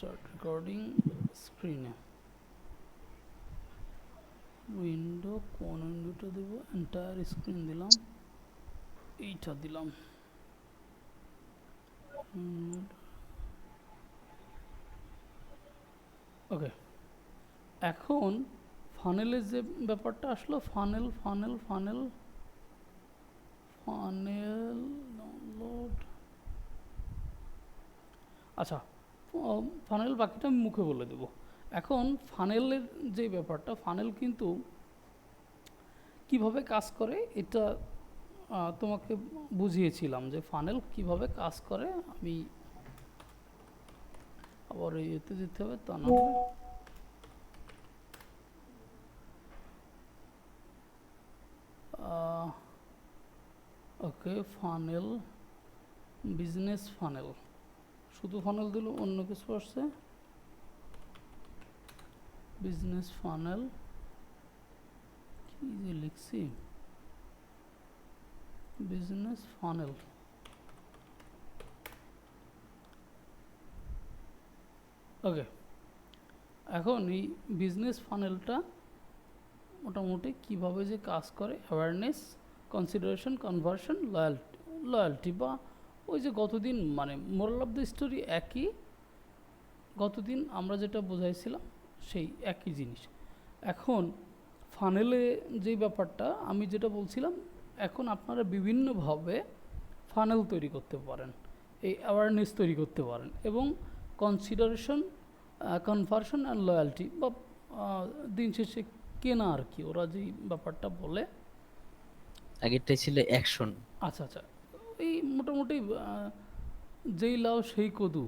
Start recording স্ক্রিনে window কোন উইন্ডোটা দেব entire screen দিলাম এইটা দিলাম ওকে এখন ফানেলের যে ব্যাপারটা আসলো funnel funnel funnel funnel download আচ্ছা ফানেল বাকিটা আমি মুখে বলে দেব এখন ফানেলের যে ব্যাপারটা ফানেল কিন্তু কিভাবে কাজ করে এটা তোমাকে বুঝিয়েছিলাম যে ফানেল কিভাবে কাজ করে আমি আবার এতে দিতে হবে তা না ওকে ফানেল বিজনেস ফানেল শুধু ফানেল দিল অন্য কিছু আসছে বিজনেস ফানেল কি যে লিখছি বিজনেস ফানেল ওকে এখন এই বিজনেস ফানেলটা মোটামুটি কিভাবে যে কাজ করে অ্যাওয়ারনেস কনসিডারেশন কনভার্সন লয়্যালটি বা ওই যে গতদিন মানে মোরাল অফ দ্য স্টোরি একই গতদিন আমরা যেটা বোঝাইছিলাম সেই একই জিনিস এখন ফানেলে যেই ব্যাপারটা আমি যেটা বলছিলাম এখন আপনারা বিভিন্নভাবে ফানেল তৈরি করতে পারেন এই অ্যাওয়ারনেস তৈরি করতে পারেন এবং কনসিডারেশন কনভার্সন অ্যান্ড লয়্যালটি বা দিন শেষে কেনা আর কি ওরা যেই ব্যাপারটা বলে আগেরটাই ছিল অ্যাকশন। আচ্ছা আচ্ছা এই মোটামুটি যেই লাউ সেই কদু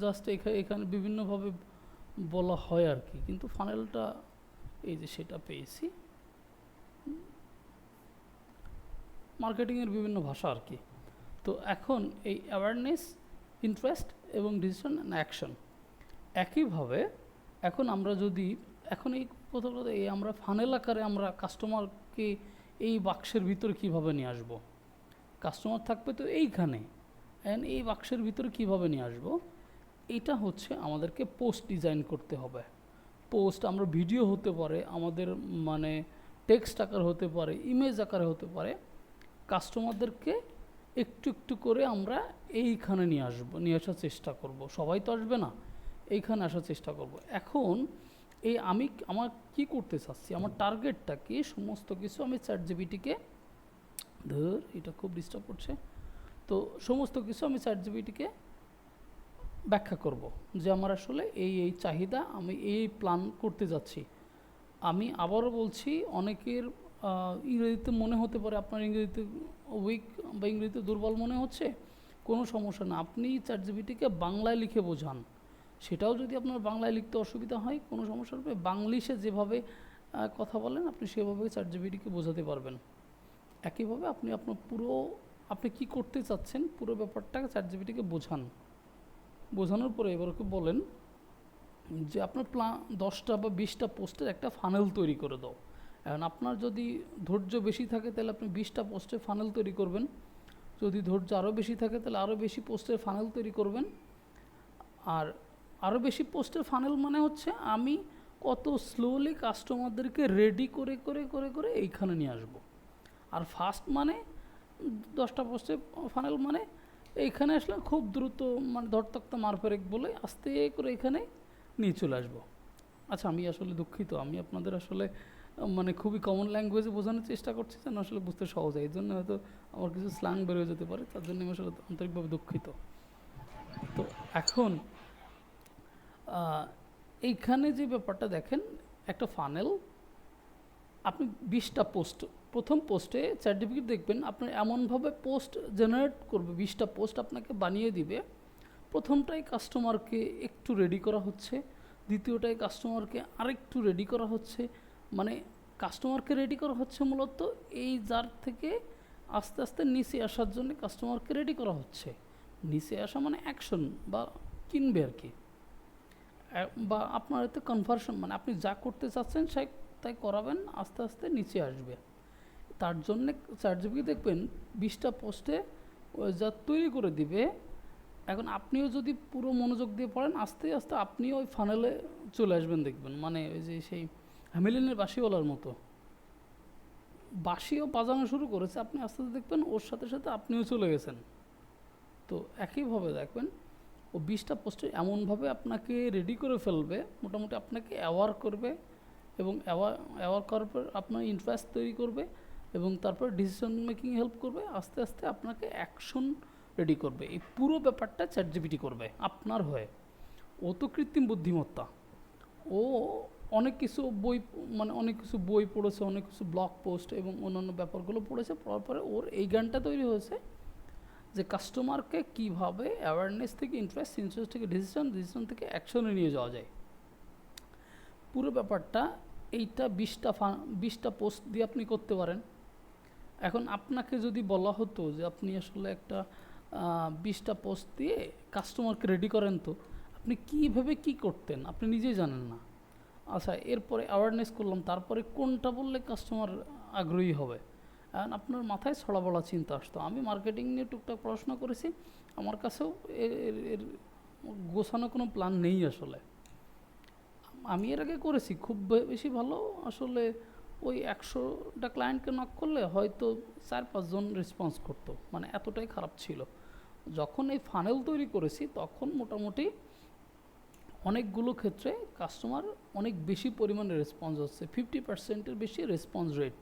জাস্ট এখানে বিভিন্নভাবে বলা হয় আর কি কিন্তু ফানেলটা এই যে সেটা পেয়েছি মার্কেটিংয়ের বিভিন্ন ভাষা আর কি তো এখন এই অ্যাওয়ারনেস ইন্টারেস্ট এবং ডিসিশন অ্যান্ড অ্যাকশন একইভাবে এখন আমরা যদি এখন এই প্রথম কথা এই আমরা ফানেল আকারে আমরা কাস্টমারকে এই বাক্সের ভিতরে কীভাবে নিয়ে আসবো কাস্টমার থাকবে তো এইখানে অ্যান্ড এই বাক্সের ভিতরে কীভাবে নিয়ে আসবো এটা হচ্ছে আমাদেরকে পোস্ট ডিজাইন করতে হবে পোস্ট আমরা ভিডিও হতে পারে আমাদের মানে টেক্সট আকার হতে পারে ইমেজ আকারে হতে পারে কাস্টমারদেরকে একটু একটু করে আমরা এইখানে নিয়ে আসার চেষ্টা করব সবাই তো আসবে না এইখানে আসার চেষ্টা করব এখন এই আমার কি করতে চাচ্ছি আমার টার্গেটটা কি সমস্ত কিছু আমি চ্যাটজিপিটিকে এটা খুব ডিস্টার্ব করছে তো সমস্ত কিছু আমি চ্যাটজিপিটিকে ব্যাখ্যা করব যে আমার আসলে এই চাহিদা আমি এই প্ল্যান করতে যাচ্ছি আমি আবারও বলছি অনেকের ইংরেজিতে মনে হতে পারে আপনার ইংরেজিতে উইক বা ইংরেজিতে দুর্বল মনে হচ্ছে কোনো সমস্যা না আপনি চ্যাটজিপিটিকে বাংলায় লিখে বোঝান সেটাও যদি আপনার বাংলায় লিখতে অসুবিধা হয় কোনো সমস্যা হবে বাংলিশে যেভাবে কথা বলেন আপনি সেভাবে চ্যাটজিপিটিকে বোঝাতে পারবেন একইভাবে আপনি আপনার আপনি কি করতে চাচ্ছেন পুরো ব্যাপারটাকে চ্যাটজিপিটিকে বোঝানোর পরে এবার ওকে বলেন যে আপনার 10টা বা 20টা পোস্টের একটা ফানেল তৈরি করে দাও এখন আপনার যদি ধৈর্য বেশি থাকে তাহলে আপনি 20টা পোস্টের ফানেল তৈরি করবেন যদি ধৈর্য আরও বেশি থাকে তাহলে আরও বেশি পোস্টের ফানেল তৈরি করবেন আর আরও বেশি পোস্টের ফানেল মানে হচ্ছে আমি কত স্লোলি কাস্টমারদেরকে রেডি করে করে করে করে এইখানে নিয়ে আসব আর ফাস্ট মানে 10টা পোস্টের ফানেল মানে এইখানে আসলে খুব দ্রুত মানে ধরতক্তা মারফেরেক বলে আস্তে করে এখানে নিয়ে চলে আসবো আচ্ছা আমি আসলে দুঃখিত আমি আপনাদের আসলে মানে খুবই কমন ল্যাঙ্গুয়েজে বোঝানোর চেষ্টা করছি যেন আসলে বুঝতে সহজ হয় এই জন্য হয়তো আমার কিছু স্ল্যাং বেরোয় যেতে পারে তার জন্য আমি আসলে আন্তরিকভাবে দুঃখিত তো এখন এইখানে যে ব্যাপারটা দেখেন একটা ফানেল আপনি 20টা পোস্ট প্রথম পোস্টে চ্যাটজিপিটি দেখবেন আপনার এমনভাবে পোস্ট জেনারেট করবে 20টা পোস্ট আপনাকে বানিয়ে দিবে প্রথমটাই কাস্টমারকে একটু রেডি করা হচ্ছে দ্বিতীয়টাই কাস্টমারকে আরেকটু রেডি করা হচ্ছে মানে কাস্টমারকে রেডি করা হচ্ছে মূলত এই জার থেকে আস্তে আস্তে নিচে আসার জন্য কাস্টমারকে রেডি করা হচ্ছে নিচে আসা মানে অ্যাকশন বা কিনবে আর কি বা আপনার এতে কনভার্সন মানে আপনি যা করতে চাচ্ছেন তাই করাবেন আস্তে আস্তে নিচে আসবে তার জন্যে চ্যাটজিপিটি দেখবেন 20টা পোস্টে যা তৈরি করে দিবে এখন আপনিও যদি পুরো মনোযোগ দিয়ে পড়েন, আস্তে আস্তে আপনিও ওই ফানেলে চলে আসবেন, দেখবেন মানে ওই যে সেই হ্যামিলিনের বাঁশিওয়ালার মতো বাঁশিও বাজানো শুরু করেছে, আপনি আস্তে আস্তে দেখবেন ওর সাথে সাথে আপনিও চলে গেছেন। তো একইভাবে দেখবেন ও 20টা পোস্টে এমনভাবে আপনাকে রেডি করে ফেলবে, মোটামুটি আপনাকে অ্যাওয়ার করবে, এবং অ্যাওয়ার করার পর আপনার ইন্টারেস্ট তৈরি করবে, এবং তারপর ডিসিশন মেকিং হেল্প করবে, আস্তে আস্তে আপনাকে অ্যাকশন রেডি করবে। এই পুরো ব্যাপারটা চ্যাটজিপিটি করবে আপনার হয়ে। ও তো কৃত্রিম বুদ্ধিমত্তা, ও অনেক কিছু বই, মানে অনেক কিছু বই পড়েছে, অনেক কিছু ব্লগ পোস্ট এবং অন্যান্য ব্যাপারগুলো পড়েছে, পড়ার পরে ওর এই জ্ঞানটা তৈরি হয়েছে যে কাস্টমারকে কীভাবে অ্যাওয়ারনেস থেকে ইন্টারেস্ট, ইন্টারেস্ট থেকে ডিসিশন, ডিসিশন থেকে অ্যাকশনে নিয়ে যাওয়া যায়। পুরো ব্যাপারটা এইটা 20টা পোস্ট দিয়ে আপনি করতে পারেন। এখন আপনাকে যদি বলা হতো যে আপনি আসলে একটা 20টা পোস্ট দিয়ে কাস্টমারকে রেডি করেন, তো আপনি কীভাবে কী করতেন আপনি নিজেই জানেন না। আচ্ছা, এরপরে অ্যাওয়ারনেস করলাম, তারপরে কোনটা বললে কাস্টমার আগ্রহী হবে, এখন আপনার মাথায় ছড়া বলা চিন্তা আসতো। আমি মার্কেটিং নিয়ে টুকটাক পড়াশোনা করেছি, আমার কাছেও এর গোছানো কোনো প্ল্যান নেই আসলে। আমি এর আগে করেছি, খুব বেশি ভালো আসলে ওই 100টা ক্লায়েন্টকে নক করলে হয়তো 4-5 জন রেসপন্স করতো, মানে এতটাই খারাপ ছিল। যখন এই ফানেল তৈরি করেছি তখন মোটামুটি অনেকগুলো ক্ষেত্রে কাস্টমার অনেক বেশি পরিমাণে রেসপন্স হচ্ছে, 50%-এর বেশি রেসপন্স রেট।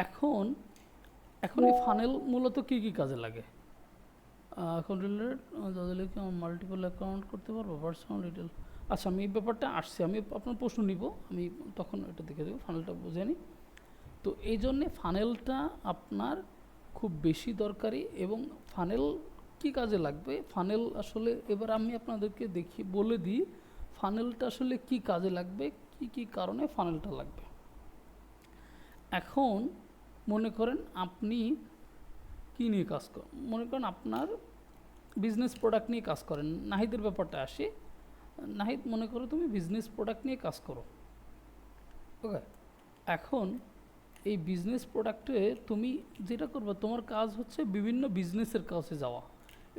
এখন এই ফানেল মূলত কী কী কাজে লাগে? এখন রিলেটেড যাদের কি আমার মাল্টিপল অ্যাকাউন্ট করতে পারবো, পার্সোনাল ডিটেল। আচ্ছা, আমি এই ব্যাপারটা আসছি, আমি আপনার প্রশ্ন নিব, আমি তখন এটা দেখে দেবো, ফানেলটা বুঝে নিই। তো এই জন্যে ফানেলটা আপনার খুব বেশি দরকারি। এবং ফানেল কি কাজে লাগবে, ফানেল আসলে এবার আমি আপনাদেরকে বলে দিই ফানেলটা আসলে কি কাজে লাগবে, কি কি কারণে ফানেলটা লাগবে। এখন মনে করেন আপনি কী নিয়ে কাজ করেন, মনে করেন আপনার বিজনেস প্রোডাক্ট নিয়ে কাজ করেন। নাহিদের ব্যাপারটা আসি, নাহিদ মনে করো তুমি বিজনেস প্রোডাক্ট নিয়ে কাজ করো, ওকে। এখন এই বিজনেস প্রোডাক্টে তুমি যেটা করবে, তোমার কাজ হচ্ছে বিভিন্ন বিজনেসের কাছে যাওয়া।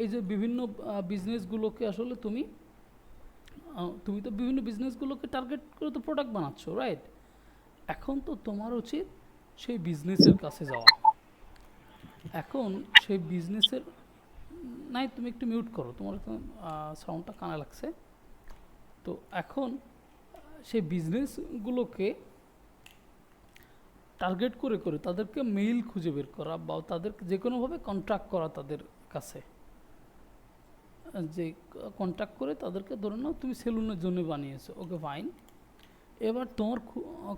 এই যে বিভিন্ন বিজনেসগুলোকে আসলে তুমি তো বিভিন্ন বিজনেসগুলোকে টার্গেট করে তো প্রোডাক্ট বানাচ্ছো, রাইট? এখন তো তোমার উচিত সেই বিজনেসের কাছে যাওয়া। এখন সেই বিজনেসের, নাই তুমি একটু মিউট করো, তোমার সাউন্ডটা কানে লাগছে। তো এখন সেই বিজনেসগুলোকে টার্গেট করে করে তাদেরকে মেইল খুঁজে বের করা, বা তাদেরকে যে কোনোভাবে কন্ট্যাক্ট করা তাদের কাছে, যে কন্ট্যাক্ট করে তাদেরকে ধরে নাও তুমি সেলুনের জন্য বানিয়েছো, ওকে ফাইন। এবার তোমার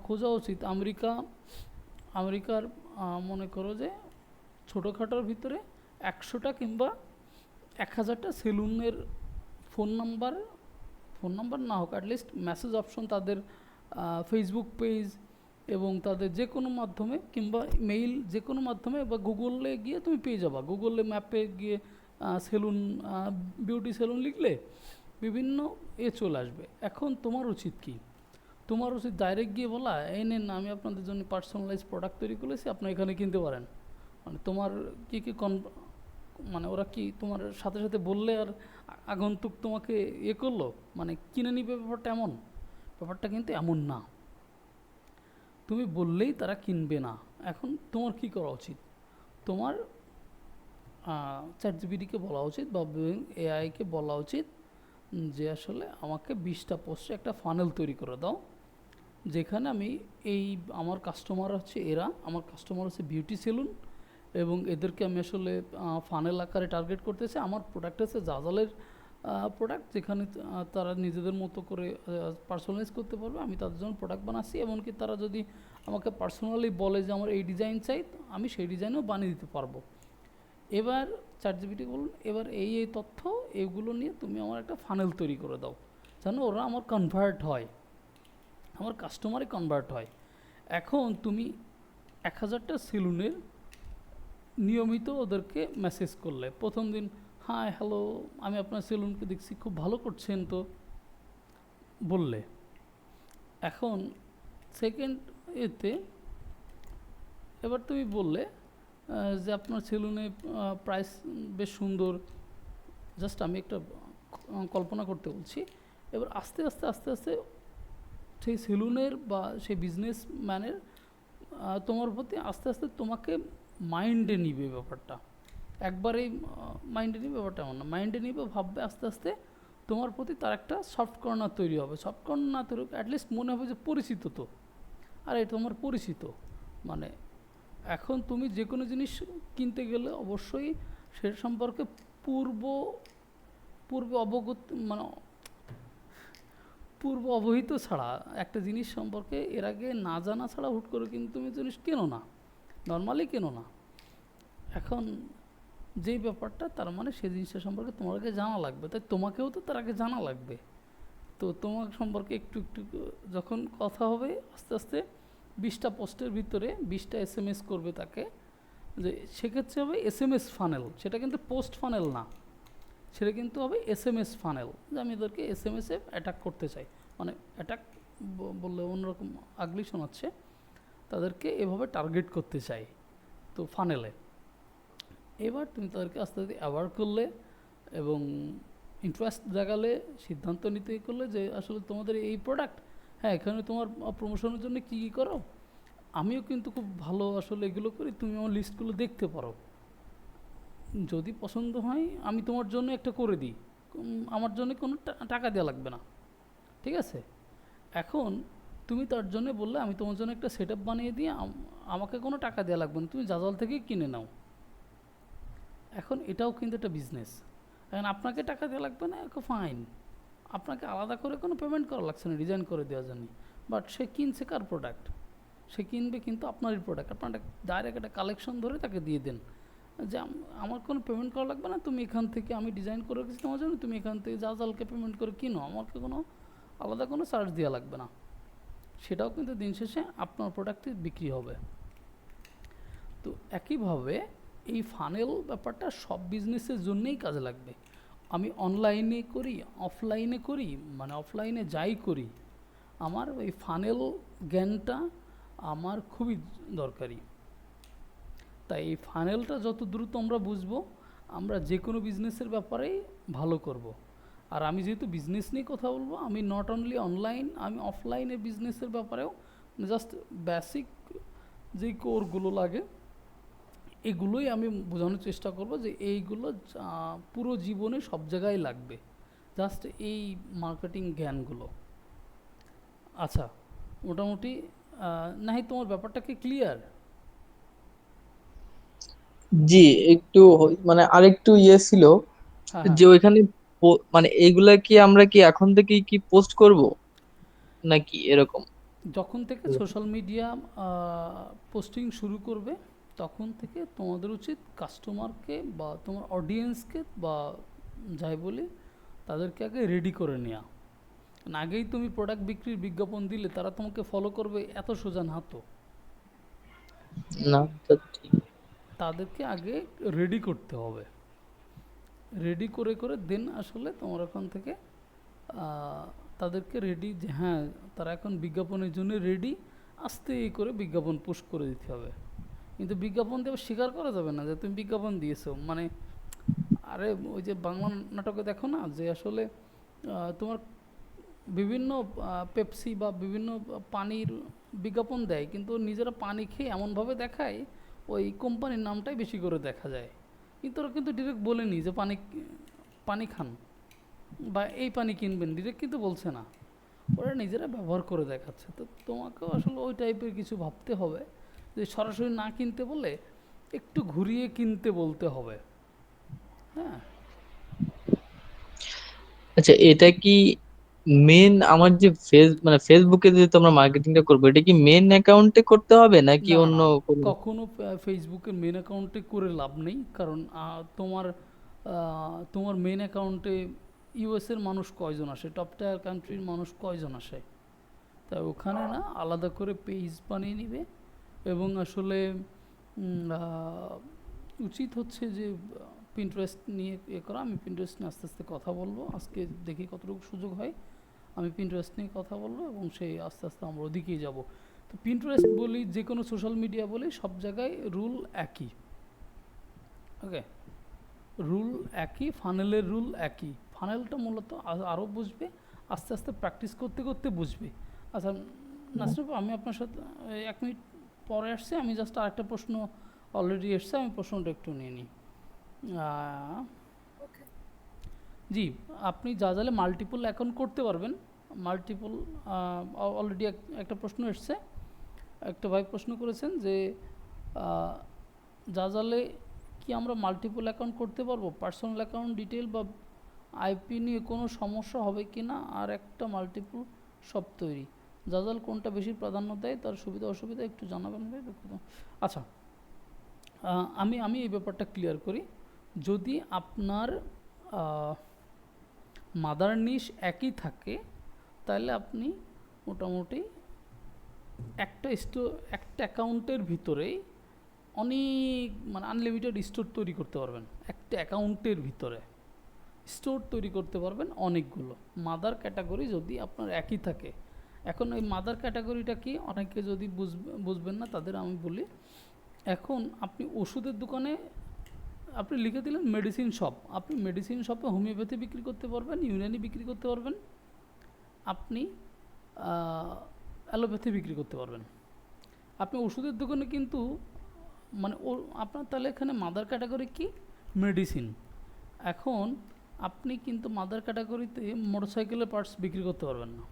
খোঁজা উচিত আমেরিকার মনে করো যে ছোটোখাটোর ভিতরে 100টা কিংবা 1000টা সেলুনের ফোন নাম্বার না হোক, অ্যাটলিস্ট মেসেজ অপশন তাদের ফেসবুক পেজ এবং তাদের যে কোনো মাধ্যমে কিংবা মেইল, যে কোনো মাধ্যমে, বা গুগলে গিয়ে তুমি পেয়ে যাবা। গুগলে ম্যাপে গিয়ে সেলুন, বিউটি সেলুন লিখলে বিভিন্ন চলে আসবে। এখন তোমার উচিত কি, তোমার উচিত ডাইরেক্ট গিয়ে বলা, এই নেন আমি আপনাদের জন্য পার্সোনালাইজ প্রোডাক্ট তৈরি করেছি, আপনি এখানে কিনতে পারেন। মানে তোমার কী কী মানে ওরা কি তোমার সাথে সাথে বললে আর আগন্তুক তোমাকে করলো, মানে কিনে নিবে, ব্যাপারটা কিন্তু এমন না। তুমি বললেই তারা কিনবে না। এখন তোমার কি করা উচিত, তোমার চ্যাটজিপিটিকে বলা উচিত বা এআইকে বলা উচিত যে আসলে আমাকে 20টা পোস্টে একটা ফানেল তৈরি করে দাও, যেখানে আমি আমার কাস্টমার হচ্ছে আমার কাস্টমার হচ্ছে বিউটি সেলুন, এবং এদেরকে আমি আসলে ফানেল আকারে টার্গেট করতেছি। আমার প্রোডাক্ট হচ্ছে জাজালের প্রোডাক্ট, যেখানে তারা নিজেদের মতো করে পার্সোনালাইজ করতে পারবে। আমি তাদের জন্য প্রোডাক্ট বানাচ্ছি, এমনকি তারা যদি আমাকে পার্সোনালি বলে যে আমার এই ডিজাইন চাই, আমি সেই ডিজাইনও বানিয়ে দিতে পারবো। এবার চ্যাটজিপিটি বলুন, এবার এই তথ্য এগুলো নিয়ে তুমি আমার একটা ফানেল তৈরি করে দাও, যেন ওরা আমার কনভার্ট হয়, আমার কাস্টমারে কনভার্ট হয়। এখন তুমি 1000টা সেলুনের নিয়মিত ওদেরকে মেসেজ করলে, প্রথম দিন হাই হ্যালো আমি আপনার সেলুনকে দেখছি খুব ভালো করছেন তো বললে। এখন সেকেন্ড এবার তুমি বললে যে আপনার সেলুনে প্রাইস বেশ সুন্দর, জাস্ট আমি একটা কল্পনা করতে বলছি। এবার আস্তে আস্তে আস্তে আস্তে সেই সেলুনের বা সেই বিজনেসম্যানের তোমার প্রতি আস্তে আস্তে তোমাকে মাইন্ডে নিবে ব্যাপারটা। একবারেই মাইন্ডে নিবে ব্যাপারটা এমন না, মাইন্ডে নিবে, ভাববে আস্তে আস্তে তোমার প্রতি তার একটা সফট কর্নার তৈরি হবে। সফট কর্নার তৈরি অ্যাটলিস্ট মনে হবে যে পরিচিত তো, আর এটা তোমার পরিচিত। মানে এখন তুমি যে কোনো জিনিস কিনতে গেলে অবশ্যই সে সম্পর্কে পূর্বে অবগত, মানে পূর্ব অবহিত ছাড়া একটা জিনিস সম্পর্কে এর আগে না জানা ছাড়া হুট করে কিন্তু তুমি জিনিস কেনো না, নর্মালি কেনো না। এখন যেই ব্যাপারটা, তার মানে সেই জিনিসটা সম্পর্কে তোমার আগে জানা লাগবে, তাই তোমাকেও তো তার আগে জানা লাগবে। তো তোমার সম্পর্কে একটু একটু যখন কথা হবে, আস্তে আস্তে 20টা পোস্টের ভিতরে 20টা SMS করবে তাকে, যে সেক্ষেত্রে হবে SMS ফানেল, সেটা কিন্তু পোস্ট ফানেল না, সেটা কিন্তু হবে SMS ফানেল, যে আমি এদেরকে SMS-এ অ্যাটাক করতে চাই। মানে অ্যাটাক বললে অন্যরকম আগলি শোনাচ্ছে, তাদেরকে এভাবে টার্গেট করতে চাই। তো ফানেলে এবার তুমি তাদেরকে আস্তে আস্তে অ্যাওয়ার করলে এবং ইন্টারেস্ট দেখালে, সিদ্ধান্ত নিতে করলে যে আসলে তোমাদের এই প্রোডাক্ট, হ্যাঁ এখানে তোমার প্রমোশনের জন্য কী কী করো, আমিও কিন্তু খুব ভালো আসলে এগুলো করি, তুমি আমার লিস্টগুলো দেখতে পারো, যদি পছন্দ হয় আমি তোমার জন্য একটা করে দিই, আমার জন্য কোনো টাকা দেওয়া লাগবে না, ঠিক আছে। এখন তুমি তার জন্য বললে আমি তোমার জন্য একটা সেট আপ বানিয়ে দিই, আমাকে কোনো টাকা দেওয়া লাগবে না, তুমি জাজাল থেকে কিনে নাও। এখন এটাও কিন্তু একটা বিজনেস। এখন আপনাকে টাকা দেওয়া লাগবে না, ফাইন, আপনাকে আলাদা করে কোনো পেমেন্ট করা লাগছে না ডিজাইন করে দেওয়ার জন্য, বাট সে কিনছে কার প্রোডাক্ট, সে কিনবে কিন্তু আপনারই প্রোডাক্ট, আপনার ডাইরেক্ট একটা কালেকশন ধরে তাকে দিয়ে দেন, যে আমার কোনো পেমেন্ট করা লাগবে না, তুমি এখান থেকে, আমি ডিজাইন করে রেখেছি তোমার জন্য, তুমি এখান থেকে জাজালকে পেমেন্ট করে কিনো, আমাকে কোনো আলাদা কোনো চার্জ দেওয়া লাগবে না। সেটাও কিন্তু দিন শেষে আপনার প্রোডাক্টে বিক্রি হবে। তো একইভাবে এই ফানেল ব্যাপারটা সব বিজনেসের জন্যই কাজে লাগবে। আমি অনলাইনে করি, অফলাইনে করি, মানে অফলাইনে যাই করি, আমার ওই ফানেল জ্ঞানটা আমার খুবই দরকারি। তাই এই ফানেলটা যত দ্রুত আমরা বুঝবো, আমরা যে কোনো বিজনেসের ব্যাপারেই ভালো করব। আর আমি যেহেতু বিজনেস নিয়ে কথা বলবো, আমি নট অনলি অনলাইন, আমি অফলাইনে বিজনেসের ব্যাপারেও জাস্ট বেসিক যেই কোরগুলো লাগে এগুলোই আমি বোঝানোর চেষ্টা করব, যে এইগুলো পুরো জীবনে সব জায়গায় লাগবে, জাস্ট এই মার্কেটিং জ্ঞানগুলো। আচ্ছা, মোটামুটি নাহি তোমার ব্যাপারটা কি ক্লিয়ার? জি, একটু মানে আরেকটু ইয়ে ছিল হ্যাঁ, হ্যাঁ। যে ওইখানে মানে এইগুলা কি আমরা কি এখন থেকেই কি পোস্ট করব নাকি এরকম? যখন থেকে সোশ্যাল মিডিয়া পোস্টিং শুরু করবে, তখন থেকে তোমাদের উচিত কাস্টমারকে বা তোমার অডিয়েন্সকে বা যাই বলি তাদেরকে আগে রেডি করে নেওয়া। আগেই তুমি প্রোডাক্ট বিক্রির বিজ্ঞাপন দিলে তারা তোমাকে ফলো করবে, এত সোজা না তো। না, তো ঠিক। তাদেরকে আগে রেডি করতে হবে, রেডি করে করে দেন আসলে তোমার ওখান থেকে তাদেরকে রেডি, যে হ্যাঁ তারা এখন বিজ্ঞাপনের জন্য রেডি, আস্তে করে বিজ্ঞাপন পুশ করে দিতে হবে। কিন্তু বিজ্ঞাপন দিয়ে স্বীকার করা যাবে না যে তুমি বিজ্ঞাপন দিয়েছো, মানে আরে ওই যে বাংলা নাটকে দেখো না, যে আসলে তোমার বিভিন্ন পেপসি বা বিভিন্ন পানির বিজ্ঞাপন দেয়, কিন্তু নিজেরা পানি খেয়ে এমনভাবে দেখায় ওই কোম্পানির নামটাই বেশি করে দেখা যায়, কিন্তু ওরা কিন্তু ডিরেক্ট বলেনি যে পানি পানি খান বা এই পানি কিনবেন, ডিরেক্ট কিন্তু বলছে না, ওরা নিজেরা ব্যবহার করে দেখাচ্ছে। তো তোমাকেও আসলে ওই টাইপের কিছু ভাবতে হবে, যে সরাসরি না কিনতে বলে একটু ঘুরিয়ে কিনতে বলতে হবে। হ্যাঁ, আচ্ছা, এটা কি মেন আমার যে মানে ফেসবুকে যে তোমরা মার্কেটিংটা করবো, এটা কি মেন অ্যাকাউন্টে করতে হবে নাকি না, না, অন্য না, কোনো? কখনো ফেসবুকের মেন অ্যাকাউন্টে করে লাভ নেই, কারণ তোমার মেন অ্যাকাউন্টে ইউএসের মানুষ কয়জন আসে, টপ টায়ার কান্ট্রির মানুষ কয়জন আসে, তাই ওখানে না আলাদা করে পেজ বানিয়ে নিবে। এবং আসলে উচিত হচ্ছে যে পিন্টারেস্ট নিয়ে করা। আমি পিন্টারেস্ট নিয়ে আস্তে আস্তে কথা বলবো, আজকে দেখি কতটুকু সুযোগ হয়, আমি পিন্টারেস্ট নিয়ে কথা বলবো এবং সেই আস্তে আস্তে আমরা ওদিকেই যাব। তো পিন্টারেস্ট বলি, যে কোনো সোশ্যাল মিডিয়া বলি, সব জায়গায় রুল একই। ওকে, রুল একই, ফানেলের রুল একই। ফানেলটা মূলত আরও বুঝবে, আস্তে আস্তে প্র্যাকটিস করতে করতে বুঝবে। আচ্ছা নাসরিন, আমি আপনার সাথে 1 মিনিট পরে আসছি, আমি জাস্ট আরেকটা প্রশ্ন অলরেডি এসছে, আমি প্রশ্নটা একটু নিয়ে নিই। ওকে। জি, আপনি জাজালে মাল্টিপল অ্যাকাউন্ট করতে পারবেন। মাল্টিপল অলরেডি একটা প্রশ্ন এসছে, একটা ভাই প্রশ্ন করেছেন যে জাজালে কি আমরা মাল্টিপল অ্যাকাউন্ট করতে পারবো? পার্সোনাল অ্যাকাউন্ট ডিটেল বা আইপি নিয়ে কোনো সমস্যা হবে কি না? আর একটা মাল্টিপল সব তৈরি, জাজাল কোনটা বেশি প্রাধান্য দেয়, তার সুবিধা অসুবিধা একটু জানাবেন ভাই। আচ্ছা, আমি এই ব্যাপারটা ক্লিয়ার করি। যদি আপনার মাদার নিশ একই থাকে, তাহলে আপনি মোটামুটি একটা একটা অ্যাকাউন্টের ভিতরেই অনেক মানে আনলিমিটেড স্টোর তৈরি করতে পারবেন। একটা অ্যাকাউন্টের ভিতরে স্টোর তৈরি করতে পারবেন অনেকগুলো। মাদার ক্যাটাগরি যদি আপনার একই থাকে, এখন এই মাদার ক্যাটাগরিটা কি অনেকে যদি বুঝবেন না, তাদের আমি বলি। এখন আপনি ওষুধের দোকানে আপনি লিখে দিলেন মেডিসিন শপ, আপনি মেডিসিন শপে হোমিওপ্যাথি বিক্রি করতে পারবেন, ইউনানি বিক্রি করতে পারবেন, আপনি অ্যালোপ্যাথি বিক্রি করতে পারবেন। আপনি ওষুধের দোকানে কিন্তু মানে আপনার তাহলে এখানে মাদার ক্যাটাগরি কি? মেডিসিন। এখন আপনি কিন্তু মাদার ক্যাটাগরিতে মোটরসাইকেলের পার্টস বিক্রি করতে পারবেন না।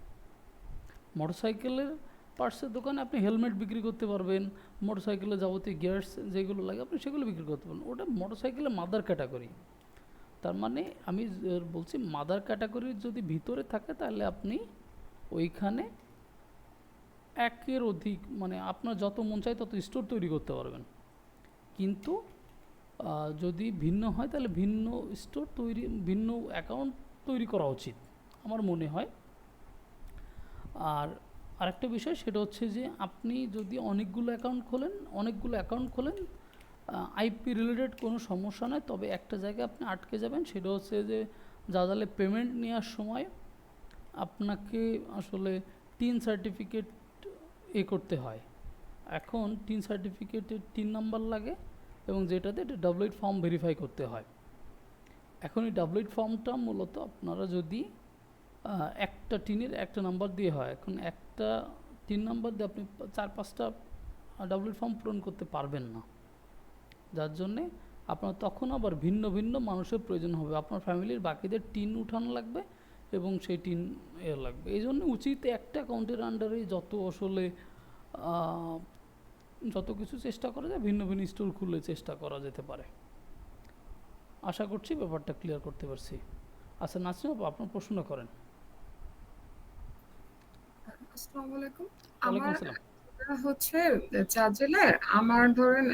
মোটরসাইকেলের পার্টসের দোকানে আপনি হেলমেট বিক্রি করতে পারবেন, মোটরসাইকেলের যাবতীয় গিয়ার্স যেগুলো লাগে আপনি সেগুলো বিক্রি করতে পারবেন। ওটা মোটরসাইকেলের মাদার ক্যাটাগরি। তার মানে আমি বলছি মাদার ক্যাটাগরির যদি ভিতরে থাকে, তাহলে আপনি ওইখানে একের অধিক মানে আপনার যত মন চায় তত স্টোর তৈরি করতে পারবেন। কিন্তু যদি ভিন্ন হয়, তাহলে ভিন্ন স্টোর তৈরি, ভিন্ন অ্যাকাউন্ট তৈরি করা উচিত আমার মনে হয়। আর আরেকটা বিষয় সেটা হচ্ছে যে আপনি যদি অনেকগুলো অ্যাকাউন্ট খোলেন, আইপি রিলেটেড কোনো সমস্যা নয়, তবে একটা জায়গায় আপনি আটকে যাবেন। সেটা হচ্ছে যে জাজালে পেমেন্ট নেওয়ার সময় আপনাকে আসলে টিন সার্টিফিকেট করতে হয়। এখন টিন সার্টিফিকেটের 3 নাম্বার লাগে, এবং যেটাতে এটা ডাবলুইট ফর্ম ভেরিফাই করতে হয়। এখন এই ডাবলুইট ফর্মটা মূলত আপনারা যদি একটা টিনের একটা নাম্বার দিয়ে হয়, এখন একটা 3 নাম্বার দিয়ে আপনি 4-5টা ডাবলুইট ফর্ম পূরণ করতে পারবেন না, যার জন্যে আপনার তখন আবার ভিন্ন ভিন্ন মানুষের প্রয়োজন হবে। আপনার ফ্যামিলির বাকিদের টিন উঠানো লাগবে এবং সেই টিন লাগবে। এই জন্য উচিত একটা অ্যাকাউন্টের আন্ডারে যত কিছু চেষ্টা করা যায় ভিন্ন ভিন্ন স্টোর খুলে চেষ্টা করা যেতে পারে। আশা করছি ব্যাপারটা ক্লিয়ার করতে পারছি। আচ্ছা নাসরিন আপু, আপনার প্রশ্নটা করেন। আসসালামু আলাইকুম। ওয়ালাইকুম আমার আসসালাম। হচ্ছে চার্জেলের আমার ধরেন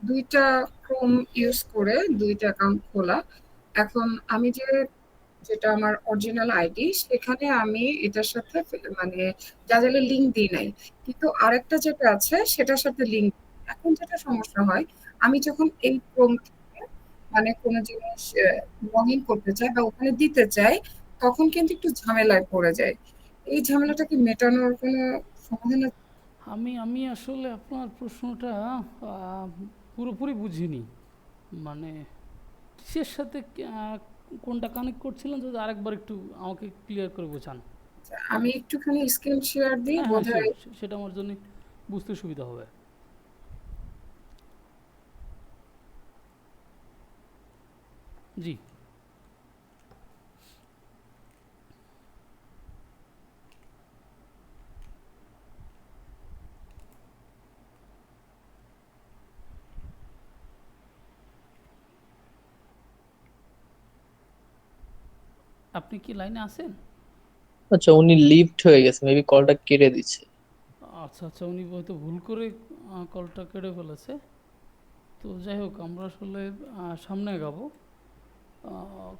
2টা ক্রোম ইউজ করে 2টা অ্যাকাউন্ট খোলা। এখন আমি যেটা আমার অরিজিনাল আইডি, সেখানে আমি এটার সাথে মানে জাজালের লিঙ্ক দিই নাই, কিন্তু আরেকটা যেটা আছে সেটার সাথে লিঙ্ক। এখন যেটা সমস্যা হয়, আমি যখন এই ক্রোম থেকে মানে কোনো জিনিস লগ ইন করতে চাই বা ওখানে দিতে চাই, তখন কিন্তু একটু ঝামেলায় পড়ে যায়। এই ঝামেলাটা কি মেটানোর কোনো সমাধান আছে? আমি আসলে আপনার প্রশ্নটা পুরোপুরি বুঝিনি, মানে কিসের সাথে কোনটা কানেক্ট করছিলেন, যদি আরেকবার একটু আমাকে ক্লিয়ার করে বোঝান। আমি একটুখানি স্ক্রিন শেয়ার দিই, হ্যাঁ হ্যাঁ, শিওর, বোধহয়। সেটা আমার জন্য বুঝতে সুবিধা হবে। জি, আপনি কি লাইনে আছেন? আচ্ছা, উনি লিফট হয়ে গেছে, মেবি কলটা কেটে দিচ্ছে। আচ্ছা আচ্ছা, উনি হয়তো ভুল করে কলটা কেটে ফেলেছে। তো যাই হোক, আমরা আসলে সামনে এগাবো। আহ,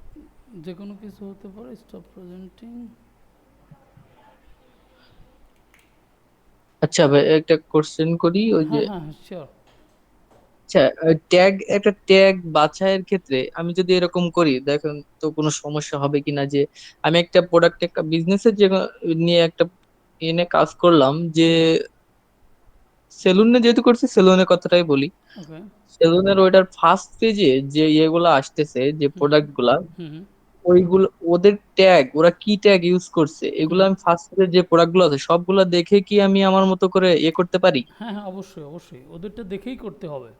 যে কোনো কিছু হতে পারে। Stop presenting. আচ্ছা ভাই, একটা কোশ্চেন করি। ওই যে হ্যাঁ হ্যাঁ হ্যাঁ, শিওর। আচ্ছা, একটা ট্যাগ বাছাইয়ের ক্ষেত্রে আমি যদি এরকম করি, দেখেন তো কোনো সমস্যা হবে কিনা, যে আমি একটা প্রোডাক্ট, একটা বিজনেসের যে নিয়ে একটা নিয়ে কাজ করলাম, যে সেলুনে যেহেতু করছি সেলুনের কথাটাই বলি। ওকে। সেলুনের ওইটার ফার্স্ট পেজে যে ইয়েগুলো আসতেছে, যে হুম প্রোডাক্ট গুলা, হুম হুম ওইগুলো ওদের ট্যাগ, ওরা কি ট্যাগ ইউজ করছে এগুলো হুম। আমি ফার্স্ট পেজে যে প্রোডাক্ট গুলো আছে সবগুলা দেখে কি আমি আমার মতো করে ইয়ে করতে পারি? হ্যাঁ হ্যাঁ, অবশ্যই অবশ্যই, ওদেরটা দেখেই করতে হবে।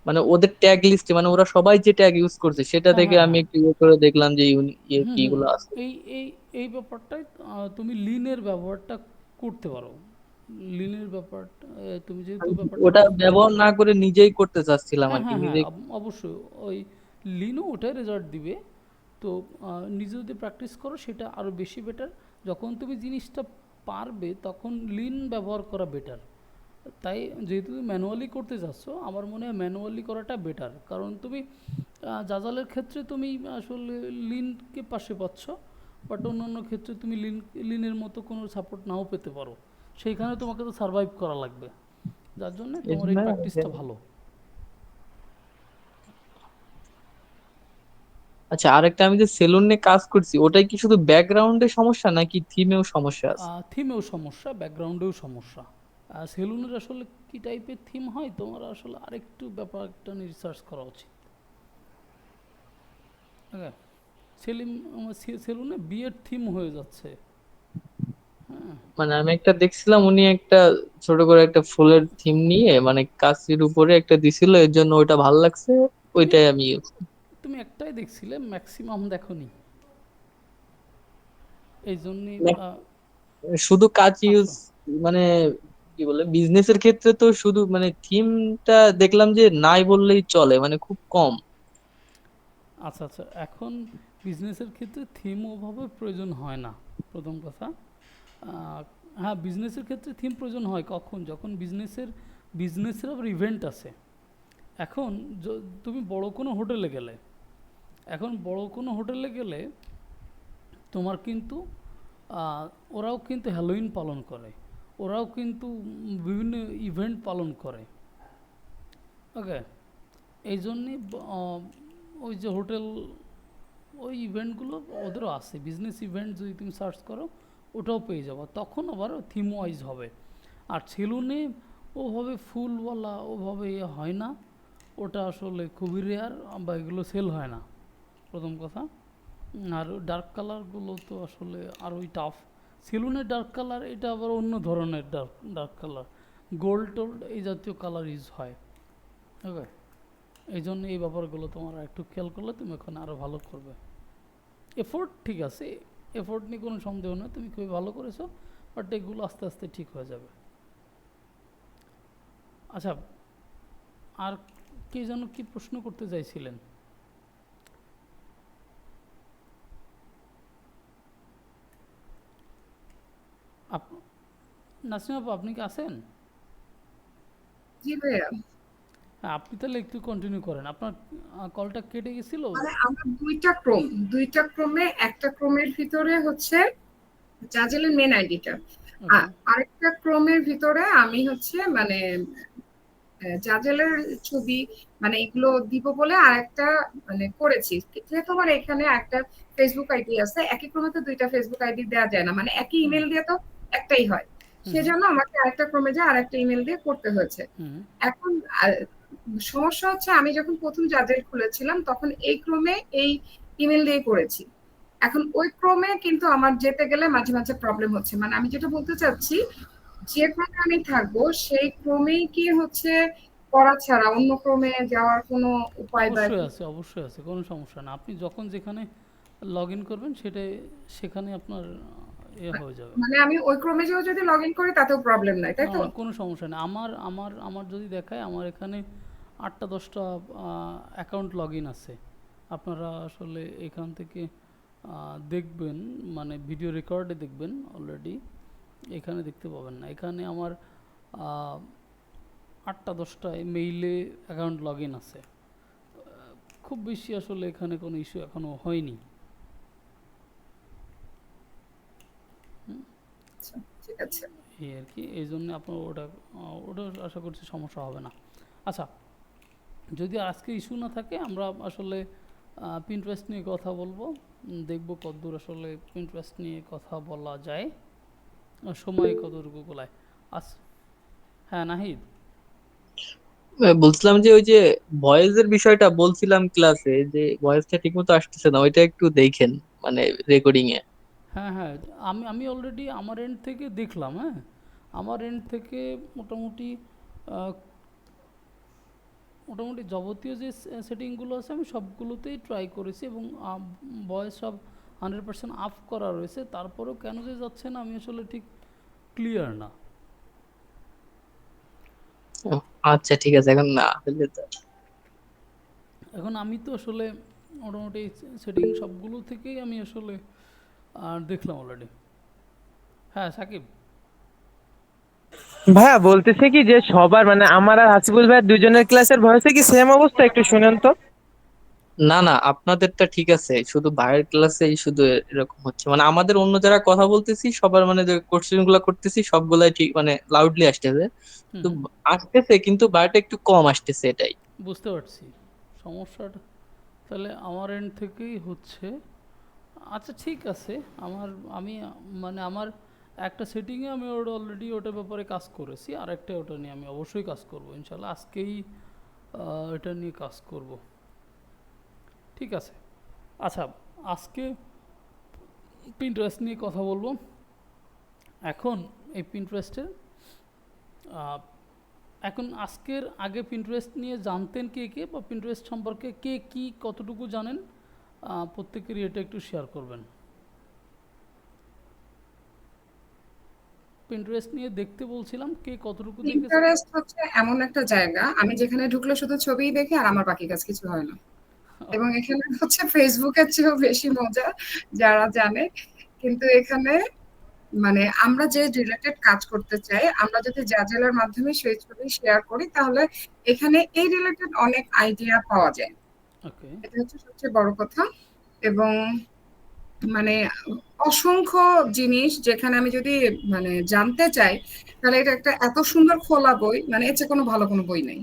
মানে ওদের ট্যাগ লিস্টে, মানে ওরা সবাই যে ট্যাগ ইউজ করছে সেটা হ্যাঁ থেকে হ্যাঁ আমি হ্যাঁ। একটু ইয়ে করে দেখলাম যে ইয়ে হুম কি হুম। গুলো আছে। এই এই এই ব্যাপারটাই তুমি লিনের ব্যবহারটা করতে পারো। লিনের ব্যাপারটা তুমি যেহেতু আমি ব্যাপারটা ওটা ব্যবহার না করে নিজেই করতে চাচ্ছিলাম হ্যাঁ আর কি, হ্যাঁ হ্যাঁ, নিজেই। অবশ্যই ওই লিনও ওটাই রেজাল্ট দিবে। তো নিজে যদি প্র্যাকটিস করো সেটা আরও বেশি বেটার। যখন তুমি জিনিসটা পারবে তখন লিন ব্যবহার করা বেটার। তাই যেহেতু তুমি ম্যানুয়ালি করতে যাচ্ছ, আমার মনে হয় ম্যানুয়ালি করাটা বেটার, কারণ তুমি জাজালের ক্ষেত্রে তুমি আসলে লিনকে পাশে পাচ্ছ, বাট অন্যান্য ক্ষেত্রে তুমি লিনের মতো কোনো সাপোর্ট নাও পেতে পারো। সেইখানে তোমাকে তো সার্ভাইভ করা লাগবে, যার জন্য এই তোমার এই জন্য প্র্যাকটিসটা ভালো। আচ্ছা, আরেকটা, আমি যে সেলুনে কাজ করছি ওটাই কি শুধু ব্যাকগ্রাউন্ডে সমস্যা নাকি থিমেও সমস্যা আছে? থিমেও সমস্যা, ব্যাকগ্রাউন্ডেও সমস্যা। সেলুনের আসলে কী টাইপের থিম হয় তোমার আসলে আরেকটু ব্যাপারটা নিয়ে রিসার্চ করা উচিত। ওকে। সেলিম সেলুনে বিয়ের থিম হয়ে যাচ্ছে। হ্যাঁ। মানে আমি একটা দেখছিলাম, উনি একটা ছোট করে একটা ফুলের থিম নিয়ে মানে কাঁচির উপরে একটা দিছিল, এর জন্য ওইটা ভাল লাগছে, তুমি ওইটাই আমি use করি। তুমি একটাই দেখছিলে, ম্যাক্সিমাম দেখোনি, এই জন্যই শুধু কাজ ইউজ, আচ্ছা মানে কি বলে, বিজনেসের ক্ষেত্রে তো শুধু মানে থিমটা দেখলাম যে নাই বললেই চলে, মানে খুব কম। আচ্ছা আচ্ছা। এখন বিজনেসের ক্ষেত্রে থিম ওভাবে প্রয়োজন হয় না, প্রথম কথা। আহ, হ্যাঁ, বিজনেসের ক্ষেত্রে থিম প্রয়োজন হয় কখন, যখন বিজনেসের আবার ইভেন্ট আছে। এখন তুমি বড় কোনো হোটেলে গেলে, এখন বড় কোনো হোটেলে গেলে তোমার কিন্তু আহ, ওরাও কিন্তু হ্যালোইন পালন করে, ওরাও কিন্তু বিভিন্ন ইভেন্ট পালন করে। ওকে। এই জন্যে ওই যে হোটেল, ওই ইভেন্টগুলো ওদেরও আছে, বিজনেস ইভেন্ট যদি তুমি সার্চ করো ওটাও পেয়ে যাবো, তখন আবার থিম ওয়াইজ হবে। আর সেলুনে ওভাবে ফুলওয়ালা ওভাবে ইয়ে হয় না, ওটা আসলে খুবই রেয়ার, বা এগুলো সেল হয় না, প্রথম কথা। আর ডার্ক কালারগুলো তো আসলে আরোই টাফ। সেলুনের ডার্ক কালার এটা আবার অন্য ধরনের dark dark colour, gold told এই জাতীয় কালার ইউজ হয়। ওকে। এই জন্য এই ব্যাপারগুলো তোমার একটু খেয়াল করলে তুমি ওখানে আরও ভালো করবে। এফোর্ট ঠিক আছে, এফোর্ট নিয়ে কোনো সন্দেহ নেই, তুমি খুবই ভালো করেছো, বাট এগুলো আস্তে আস্তে ঠিক হয়ে যাবে। আচ্ছা, আর কে যেন কি প্রশ্ন করতে চাইছিলেন? আপ নাসরিন আপু, আপনি কি আছেন? জি ভাইয়া। হ্যাঁ, আপনি তাহলে একটু কন্টিনিউ করেন, আপনার কলটা কেটে গেছিল। মানে আমার দুইটা ক্রমে, একটা ক্রমের ভিতরে হচ্ছে জাজেলের মেন আইডিটা, ওকে। আরেকটা ক্রমের ভিতরে আমি হচ্ছে মানে জাজেলের ছবি মানে এগুলো দিব বলে আরেকটা মানে করেছি। যেহেতু আমার এখানে একটা ফেসবুক আইডি আছে, একই ক্রমে তো দুইটা ফেসবুক আইডি দেওয়া যায় না, মানে একই হুম ইমেল দিয়ে তো একটাই হয়। হুম সেজন্য আমাকে আরেকটা ক্রমে যায় আরেকটা ইমেল দিয়ে করতে হয়েছে। হুম এখন সমস্যা হচ্ছে আমি যখন প্রথম জাজেল খুলেছিলাম তখন এই ক্রমে এই ইমেল দিয়ে করেছি। এখন ওই ক্রমে কিন্তু আমার যেতে গেলে মাঝে মাঝে প্রবলেম হচ্ছে। মানে আমি যেটা বলতে চাচ্ছি, যে ক্রমে আমি থাকবো সেই ক্রমেই কি হচ্ছে করা ছাড়া অন্য ক্রমে যাওয়ার কোনো উপায় বা অবশ্যই আছে, অবশ্যই আছে, কোনো সমস্যা না। আপনি যখন যেখানে লগ ইন করবেন সেটাই, সেখানে আপনার এ হয়ে যাবে। মানে আমি ওই ক্রমে যেও যদি লগ ইন করি তাতেও প্রবলেম নাই, তাই না তো? না, কোনো সমস্যা নেই। আমার আমার আমার যদি দেখায়, আমার এখানে 8টা 10টা অ্যাকাউন্ট লগ ইন আছে। আপনারা আসলে এখান থেকে দেখবেন, মানে ভিডিও রেকর্ডে দেখবেন অলরেডি, এখানে দেখতে পাবেন না। এখানে আমার 8টা 10টা মেইলে অ্যাকাউন্ট লগ ইন আছে। খুব বেশি আসলে এখানে কোনো ইস্যু এখনও হয়নি। আচ্ছা, ঠিক আছে। এই আর কি, এই জন্য আপনার ওটা ওটা আশা করছি সমস্যা হবে না। আচ্ছা, যদি আজকে ইস্যু না থাকে, আমরা আসলে পিন্টারেস্ট নিয়ে কথা বলবো। দেখবো কতদূর আসলে পিন্টারেস্ট নিয়ে কথা বলা যায়, সময় কতটুকু গোলায়। আচ্ছা। হ্যাঁ নাহিদ। বলছিলাম যে ওই যে ভয়েসের বিষয়টা বলছিলাম ক্লাসে, যে ভয়েসটা ঠিক মতো আসতেছে না, ওইটা একটু দেখেন, মানে রেকর্ডিং এ। হ্যাঁ হ্যাঁ, আমি আমি অলরেডি আমার এন্ড থেকে দেখলাম। হ্যাঁ, আমার এন্ড থেকে মোটামুটি আহ, মোটামুটি যাবতীয় যে সেটিংগুলো আছে আমি সবগুলোতেই ট্রাই করেছি, এবং ভয়েস সব 100% আপ করা রয়েছে। তারপরেও কেন যে যাচ্ছে না আমি আসলে ঠিক ক্লিয়ার না। ও, আচ্ছা ঠিক আছে, এখন না হলে তো। এখন আমি তো আসলে মোটামুটি সেটিং সবগুলো থেকেই আমি আসলে দেখলাম অলরেডি। হ্যাঁ সাকিব। ভাইয়া বলতেছে কি যে সবার মানে আমার আর হাসিবুল ভাই দুজনের ক্লাসের ভয়েসে কি সেম অবস্থা, একটু শুনেন তো। না না, আপনাদেরটা ঠিক আছে, শুধু বাইরের ক্লাসেই শুধু এরকম হচ্ছে, মানে আমাদের অন্য যারা কথা বলতেছি সবার মানে যে কোশ্চেন গুলা করতেছি সবগুলাই ঠিক মানে লাউডলি আসতেছে। হুম তো হুম, আসতেছে কিন্তু বাইরেটা একটু কম আসতেছে, এটাই। বুঝতে পারছি সমস্যাটা। তাহলে আমার এন্ড থেকেই হচ্ছে। আচ্ছা ঠিক আছে। আমার আমি মানে আমার একটা সেটিংয়ে আমি ওটা অলরেডি ওটার ব্যাপারে কাজ করেছি, আর একটা ওটা নিয়ে আমি অবশ্যই কাজ করব ইনশাল্লাহ আজকেই। এটা নিয়ে কাজ করব। ঠিক আছে। আচ্ছা, আজকে পিন্টারেস্ট নিয়ে কথা বলবো। এখন এই পিন্টারেস্টের এখন আজকের আগে পিন্টারেস্ট নিয়ে জানতেন কে কে, বা পিন্টারেস্ট সম্পর্কে কে কি কতটুকু জানেন, প্রত্যেকেরই এটা একটু শেয়ার করবেন। পিন্টারেস্ট নিয়ে দেখতে বলছিলাম, কে কতটুকু দেখেছেন। পিন্টারেস্ট হচ্ছে এমন একটা জায়গা আমি যেখানে ঢুকলে শুধু ছবিই দেখি আর আমার বাকি কাজ কিছু হয় না। এবং এখানে হচ্ছে ফেসবুকের চেয়েও বেশি মজা, যারা জানে। কিন্তু এখানে মানে আমরা যে রিলেটেড কাজ করতে চাই, আমরা যদি জাজেলার মাধ্যমে সেই ছবি শেয়ার করি, তাহলে এখানে এই রিলেটেড অনেক আইডিয়া পাওয়া যায়। ওকে। এটা হচ্ছে সবচেয়ে বড় কথা। এবং মানে অসংখ্য জিনিস যেখানে আমি যদি মানে জানতে চাই, তাহলে এটা একটা এত সুন্দর খোলা বই, মানে এর চেয়ে কোনো ভালো কোনো বই নেই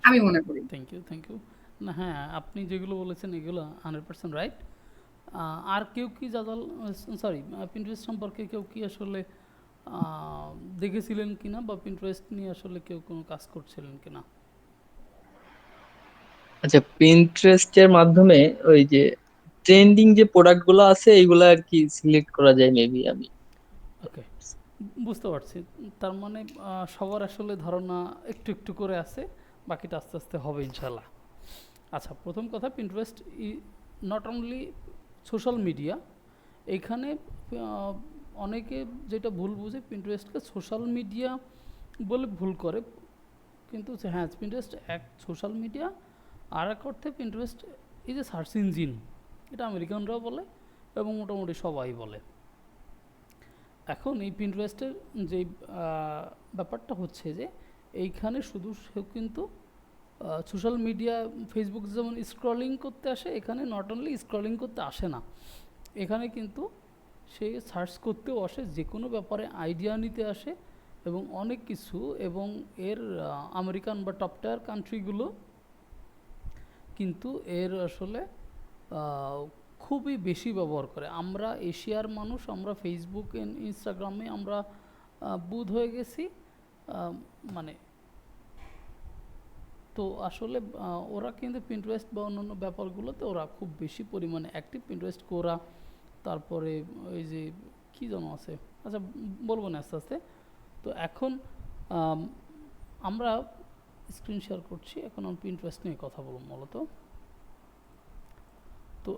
আমি অবশ্যই। মনে করি। Thank you thank you. না হ্যাঁ, আপনি যেগুলো বলেছেন এগুলো 100% রাইট। আর কেউ কি জাজাল, সরি, পিন্টারেস্ট সম্পর্কে কেউ কি আসলে আহ, দেখেছিলেন কিনা, বা পিন্টারেস্ট নিয়ে আসলে কেউ কোনো কাজ করছিলেন কিনা? আচ্ছা, পিন্টারেস্টের মাধ্যমে ওই যে ট্রেন্ডিং যে প্রোডাক্ট গুলো আছে এইগুলা আর কি সিলেক্ট করা যায় মেবি, আমি। ওকে, বুঝতে পারছি। তার মানে সবার আসলে ধারণা একটু একটু করে আছে, বাকিটা আস্তে আস্তে হবে ইনশাল্লাহ। আচ্ছা, প্রথম কথা, Pinterest not only social media. এইখানে আহ, অনেকে যেটা ভুল বুঝে পিন্টারেস্টকে সোশ্যাল মিডিয়া বলে ভুল করে। কিন্তু হ্যাঁ, পিন্টারেস্ট এক সোশ্যাল মিডিয়া, আর এক অর্থে পিন্টারেস্ট এই যে সার্চ ইঞ্জিন, এটা আমেরিকানরাও বলে এবং মোটামুটি সবাই বলে। এখন এই পিন্টারেস্টের যে ব্যাপারটা হচ্ছে যে এইখানে শুধু সে কিন্তু সোশ্যাল মিডিয়া, ফেসবুক যেমন স্ক্রলিং করতে আসে, এখানে নট অনলি স্ক্রলিং করতে আসে না, এখানে কিন্তু সে সার্চ করতেও আসে, যে কোনো ব্যাপারে আইডিয়া নিতে আসে এবং অনেক কিছু। এবং এর আমেরিকান বা টপ টায়ার কান্ট্রিগুলো কিন্তু এর আসলে আহ, খুবই বেশি ব্যবহার করে। আমরা এশিয়ার মানুষ, আমরা ফেসবুক ইনস্টাগ্রামে আমরা বুঁদ হয়ে গেছি। মানে তো আসলে ওরা কিন্তু পিন্টারেস্ট বা অন্যান্য ব্যাপারগুলোতে ওরা খুব বেশি পরিমাণে অ্যাক্টিভ। পিন্টারেস্ট কোরা, তারপরে ওই যে কী যেন আছে, আচ্ছা বলবো না আস্তে আস্তে। তো এখন আম, আমরা স্ক্রিন শেয়ার করছি, এখন আমি পিন্টারেস্ট নিয়ে কথা বলবো মূলত। তো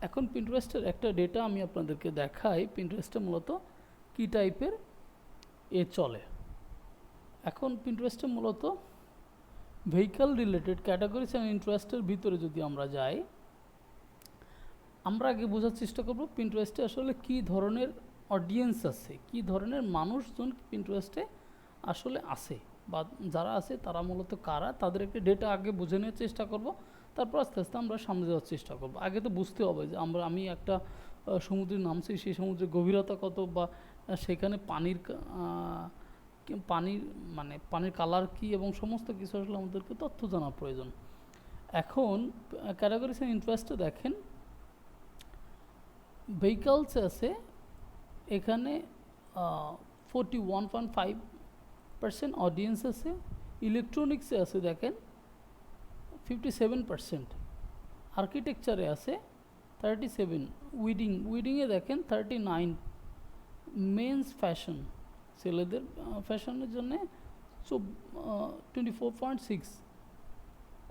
এখন পিন্টারেস্টের একটা ডেটা আমি আপনাদেরকে দেখাই, পিন্টারেস্টে মূলত কী টাইপের চলে। এখন পিন্টারেস্টে মূলত ভেহিক্যাল রিলেটেড ক্যাটাগরিজ অ্যান্ড ইন্টারেস্টের ভিতরে যদি আমরা যাই, আমরা আগে বোঝার চেষ্টা করব পিন্টারেস্টে আসলে কী ধরনের অডিয়েন্স আছে, কী ধরনের মানুষজন পিন্টারেস্টে আসলে আছে, বা যারা আছে তারা মূলত কারা, তাদের একটা ডেটা আগে বুঝে নেওয়ার চেষ্টা করব। তারপর আস্তে আস্তে আমরা সামনে যাওয়ার চেষ্টা করব। আগে তো বুঝতে হবে যে আমি একটা সমুদ্রে নামছি, সেই সমুদ্রের গভীরতা কত, বা সেখানে পানির মানে পানির কালার কী, এবং সমস্ত কিছু আসলে আমাদেরকে তথ্য জানা প্রয়োজন। এখন ক্যাটাগরিজ অ্যান্ড ইন্টারেস্টে দেখেন, ভেহিকলস আছে এখানে 41.5 পার্সেন্ট অডিয়েন্স আছে, ইলেকট্রনিক্সে আছে দেখেন 57%, আর্কিটেকচারে আছে 37, উইডিংয়ে দেখেন 39, মেন্স ফ্যাশন ছেলেদের ফ্যাশনের জন্য 24.6,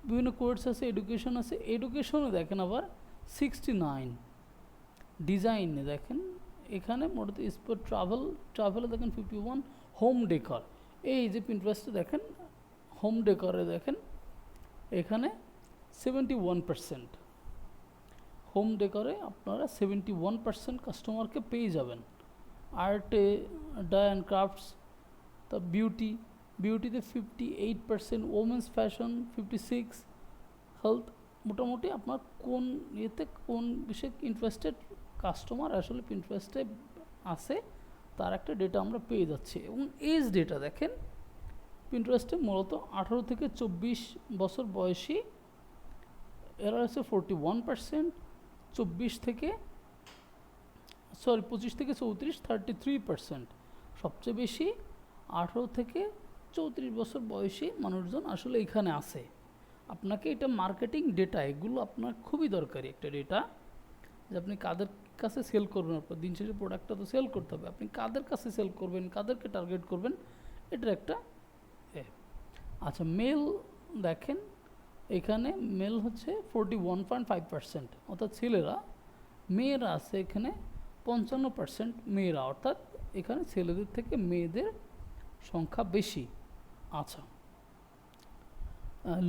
বিভিন্ন কোর্স আছে, এডুকেশন আছে, এডুকেশনে দেখেন আবার 69, ডিজাইনে দেখেন এখানে মূলত স্পোর্ট ট্রাভেলে দেখেন 51, হোম ডেকর, এই যে পিন্টারেস্টে দেখেন হোম ডেকরে দেখেন এখানে 71%, হোম ডেকরে আপনারা 71% কাস্টমারকে পেয়ে যাবেন। আর্টে ডাই অ্যান্ড ক্রাফটস, তা বিউটিতে 58%, ওমেন্স ফ্যাশন 56, হেলথ, মোটামুটি আপনার কোন ইয়েতে কোন বিষয়ে ইন্টারেস্টেড কাস্টমার আসলে ইন্টারেস্টে আছে তার একটা ডেটা আমরা পেয়ে যাচ্ছি। এবং এজ ডেটা দেখেন পিন্টারেস্টে মূলত 18 থেকে 24 বছর বয়সী এরা আছে 41%, 25 থেকে 34 33%, সবচেয়ে বেশি 18 থেকে 34 বছর বয়সী মানুষজন আসলে এখানে আছে। আপনাকে এটা মার্কেটিং ডেটা, এগুলো আপনার খুবই দরকারি একটা ডেটা, যে আপনি কাদের কাছে সেল করবেন, আপনার দিন শেষে প্রোডাক্টটা তো সেল করতে হবে, আপনি কাদের কাছে সেল করবেন, কাদেরকে টার্গেট করবেন, এটার একটা আচ্ছা মেল দেখেন এখানে মেল হচ্ছে 41.5%, অর্থাৎ ছেলেরা, মেয়েরা আছে এখানে 55% মেয়েরা, অর্থাৎ এখানে ছেলেদের থেকে মেয়েদের সংখ্যা বেশি। আচ্ছা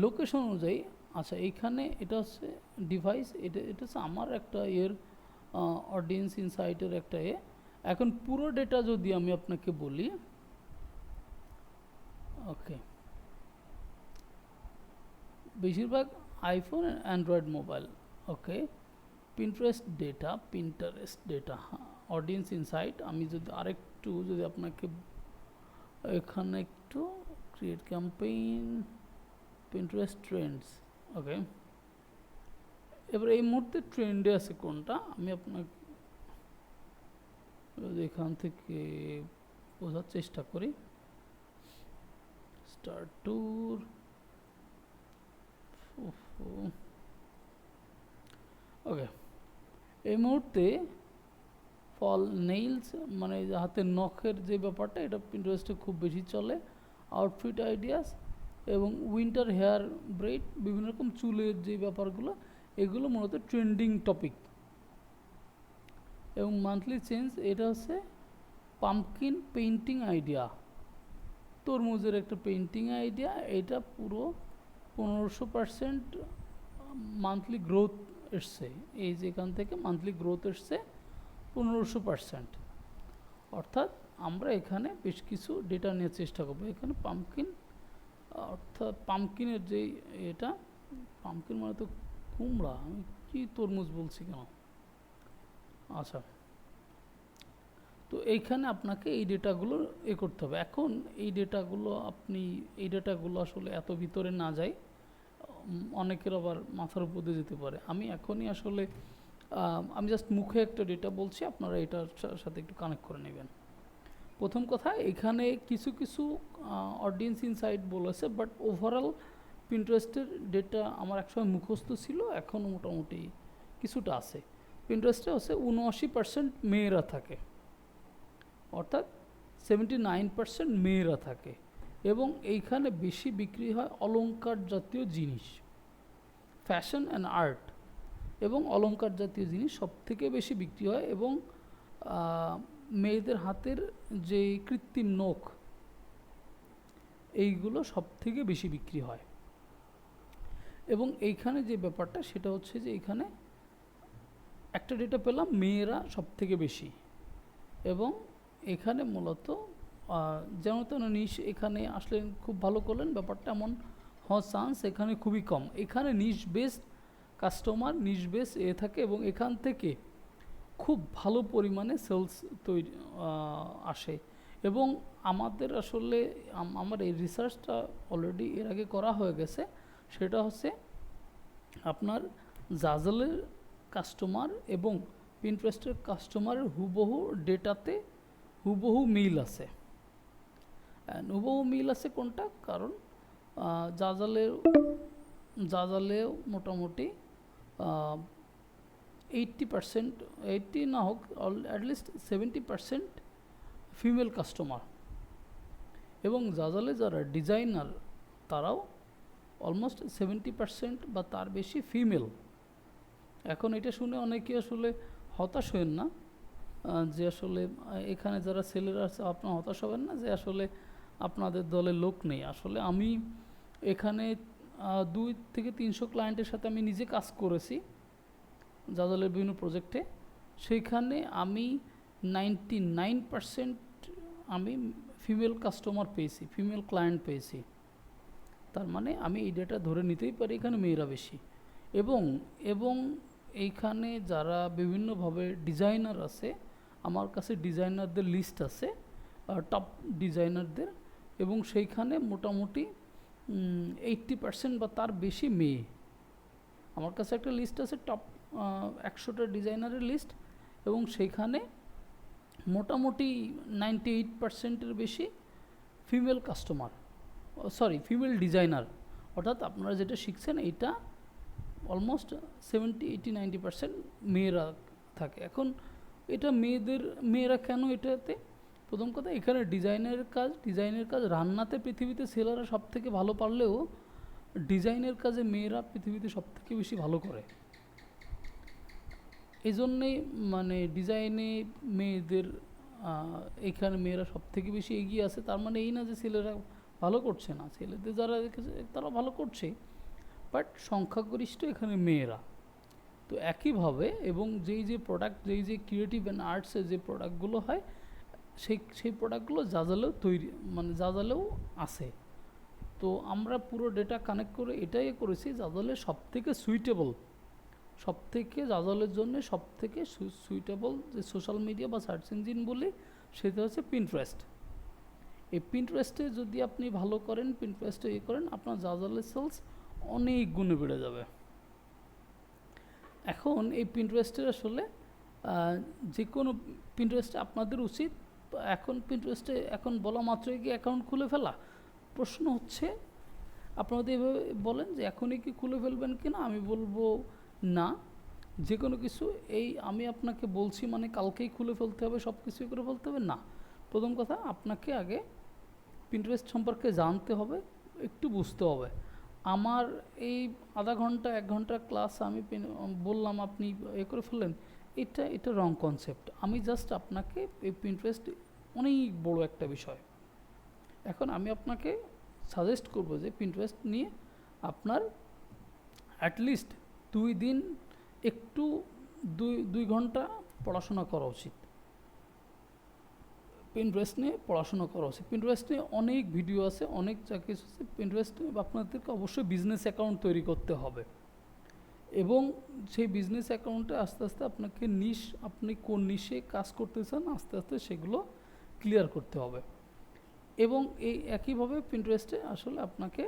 লোকেশন অনুযায়ী, আচ্ছা এইখানে এটা হচ্ছে ডিভাইস, এটা হচ্ছে আমার একটা অডিয়েন্স ইনসাইটের একটা এখন পুরো ডেটা যদি আমি আপনাকে বলি, ওকে, বেশিরভাগ আইফোন অ্যান্ড্রয়েড মোবাইল, ওকে, পিন্টারেস্ট ডেটা অডিয়েন্স ইনসাইট, আমি যদি আরেকটু যদি আপনাকে এখানে একটু ক্রিয়েট ক্যাম্পেইন পিন্টারেস্ট ট্রেন্ডস, ওকে, এবার এই মুহূর্তে ট্রেন্ডে আছে কোনটা আমি আপনাকে এখান থেকে বোঝার চেষ্টা করি। স্টার্ট ট্যুর, ওকে, এই মুহূর্তে ফল নেইলস মানে হাতের নখের যে ব্যাপারটা, এটা পিন্টারেস্টে খুব বেশি চলে। আউটফিট আইডিয়াস এবং উইন্টার হেয়ার ব্রেড, বিভিন্ন রকম চুলের যে ব্যাপারগুলো, এগুলো মূলত ট্রেন্ডিং টপিক। এবং মান্থলি চেঞ্জ, এটা হচ্ছে পাম্পকিন পেইন্টিং আইডিয়া, তরমুজের একটা পেইন্টিং আইডিয়া, এটা পুরো 1500% মান্থলি গ্রোথ এসছে, এই যে এখান থেকে মান্থলি গ্রোথ এসছে 1500%, অর্থাৎ আমরা এখানে বেশ কিছু ডেটা নেওয়ার চেষ্টা করবো। এখানে পাম্পকিন, অর্থাৎ পাম্পকিনের যে এটা, পাম্পকিন মানে তো কুমড়া, আমি কি তরমুজ বলছি কেন, আচ্ছা, তো এইখানে আপনাকে এই ডেটাগুলো করতে হবে। এখন এই ডেটাগুলো আসলে এত ভিতরে না যায়, অনেকের আবার মাথার উপর দিয়ে যেতে পারে। আমি এখনই আসলে আমি জাস্ট মুখে একটা ডেটা বলছি, আপনারা এটার সাথে একটু কানেক্ট করে নেবেন। প্রথম কথা, এখানে কিছু কিছু অডিয়েন্স ইনসাইট বলেছে, বাট ওভারঅল পিন্টারেস্টের ডেটা আমার একসময় মুখস্থ ছিল, এখন মোটামুটি কিছুটা আছে। পিন্টারেস্টে হচ্ছে 79% মেয়েরা থাকে, অর্থাৎ 79% মেয়েরা থাকে, এবং এইখানে বেশি বিক্রি হয় অলংকার জাতীয় জিনিস, ফ্যাশন অ্যান্ড আর্ট, এবং অলংকার জাতীয় জিনিস সব থেকে বেশি বিক্রি হয়। এবং মেয়েদের হাতের যে কৃত্রিম নখ, এইগুলো সব থেকে বেশি বিক্রি হয়। এবং এইখানে যে ব্যাপারটা সেটা হচ্ছে যে এখানে একটা ডেটা পেলাম, মেয়েরা সব থেকে বেশি, এবং এখানে মূলত যেমন তেন নিশ, এখানে আসলে খুব ভালো করলেন, ব্যাপারটা এমন হওয়ার চান্স এখানে খুবই কম। এখানে নিশ বেসড কাস্টমার, নিশ বেস থাকে, এবং এখান থেকে খুব ভালো পরিমাণে সেলস তৈরি আসে। এবং আমাদের আসলে আমার এই রিসার্চটা অলরেডি এর আগে করা হয়ে গেছে, সেটা হচ্ছে আপনার জাজেলের কাস্টমার এবং পিন্টারেস্টের কাস্টমারের হুবহু ডেটাতে হুবহু মিল আছে। অ্যান্ড হুবহু মিল আছে কোনটা, কারণ জাজালেও মোটামুটি 80%, 80 না হোক, অ্যাটলিস্ট 70% ফিমেল কাস্টমার, এবং জাজালে যারা ডিজাইনার তারাও অলমোস্ট 70% বা তার বেশি ফিমেল। এখন এটা শুনে অনেকে আসলে হতাশ হবেন না, যে আসলে এখানে যারা ছেলেরা আছে আপনারা হতাশ হবেন না যে আসলে আপনাদের দলে লোক নেই। আসলে আমি এখানে 200 থেকে 300 ক্লায়েন্টের সাথে আমি নিজে কাজ করেছি জাজালের বিভিন্ন প্রজেক্টে। সেইখানে আমি 99% আমি ফিমেল কাস্টমার পেয়েছি, ফিমেল ক্লায়েন্ট পেয়েছি। তার মানে আমি এই ডেটা ধরে নিতেই পারি এখানে মেয়েরা বেশি। এবং এইখানে যারা বিভিন্নভাবে ডিজাইনার আছে, আমার কাছে ডিজাইনারদের লিস্ট আছে, টপ ডিজাইনারদের, এবং সেইখানে মোটামুটি 80% বা তার বেশি মেয়ে। আমার কাছে একটা লিস্ট আছে টপ 100টা ডিজাইনারের লিস্ট, এবং সেইখানে মোটামুটি 98%-এর বেশি ফিমেল কাস্টমার, ফিমেল ডিজাইনার। অর্থাৎ আপনারা যেটা শিখছেন এইটা অলমোস্ট 70, 80, 90% মেয়েরা থাকে। এখন এটা মেয়েরা কেন এটাতে? প্রথম কথা, এখানে ডিজাইনের কাজ রান্নাতে পৃথিবীতে ছেলেরা সব থেকে ভালো পারলেও ডিজাইনের কাজে মেয়েরা পৃথিবীতে সব থেকে বেশি ভালো করে। এই জন্যেই মানে ডিজাইনে মেয়েদের এখানে মেয়েরা সব থেকে বেশি এগিয়ে আছে। তার মানে এই না যে ছেলেরা ভালো করছে না, ছেলেদের যারা দেখেছে তারা ভালো করছে, বাট সংখ্যাগরিষ্ঠ এখানে মেয়েরা। তো একইভাবে, এবং যেই প্রোডাক্ট, যেই ক্রিয়েটিভ অ্যান্ড আর্টসের যে প্রোডাক্টগুলো হয়, সেই প্রোডাক্টগুলো জাজালেও তৈরি, মানে জাজালেও আছে। তো আমরা পুরো ডেটা কানেক্ট করে এটাই করেছি, জাজালের সবথেকে সুইটেবল, জাজালের জন্য সবথেকে সুইটেবল যে সোশ্যাল মিডিয়া বা সার্চ ইঞ্জিন বলি, সেটা হচ্ছে পিন্টারেস্ট। এই পিন্টারেস্টে যদি আপনি ভালো করেন, পিন্টারেস্টে করেন, আপনার জাজালের সেলস অনেক গুণে বেড়ে যাবে। এখন এই পিন্টারেস্টের আসলে যে কোনো পিন্টারেস্টে আপনাদের উচিত, পিন্টারেস্টে এখন বলা মাত্রই কি অ্যাকাউন্ট খুলে ফেলা? প্রশ্ন হচ্ছে, আপনারা এভাবে বলেন যে এখনই কি খুলে ফেলবেন কিনা? আমি বলবো না। যে কোনো কিছু আমি আপনাকে বলছি মানে কালকেই খুলে ফেলতে হবে, সব কিছুই করে ফেলতে হবে না। প্রথম কথা, আপনাকে আগে পিন্টারেস্ট সম্পর্কে জানতে হবে, একটু বুঝতে হবে। আমার এই আধা ঘন্টা 1 ঘন্টার ক্লাস আমি বললাম, আপনি করে ফেললেন, এটা রং কনসেপ্ট। আমি জাস্ট আপনাকে এই পিন্টারেস্ট অনেক বড় একটা বিষয়। এখন আমি আপনাকে সাজেস্ট করব যে পিন্টারেস্ট নিয়ে আপনার অ্যাটলিস্ট 2 দিন একটু 2 ঘন্টা পড়াশোনা করা উচিত। পিন্টারেস্ট নিয়ে পড়াশোনা করা উচিত। পিন্টারেস্ট নিয়ে অনেক ভিডিও আছে, অনেক যা কিছু আছে। পিন্টারেস্ট আপনাদেরকে অবশ্যই বিজনেস অ্যাকাউন্ট তৈরি করতে হবে, এবং সেই বিজনেস অ্যাকাউন্টে আস্তে আস্তে আপনাকে আপনি কোন নিশে কাজ করতে চান আস্তে আস্তে সেগুলো ক্লিয়ার করতে হবে। এবং এই একইভাবে পিন্টারেস্টে আসলে আপনাকে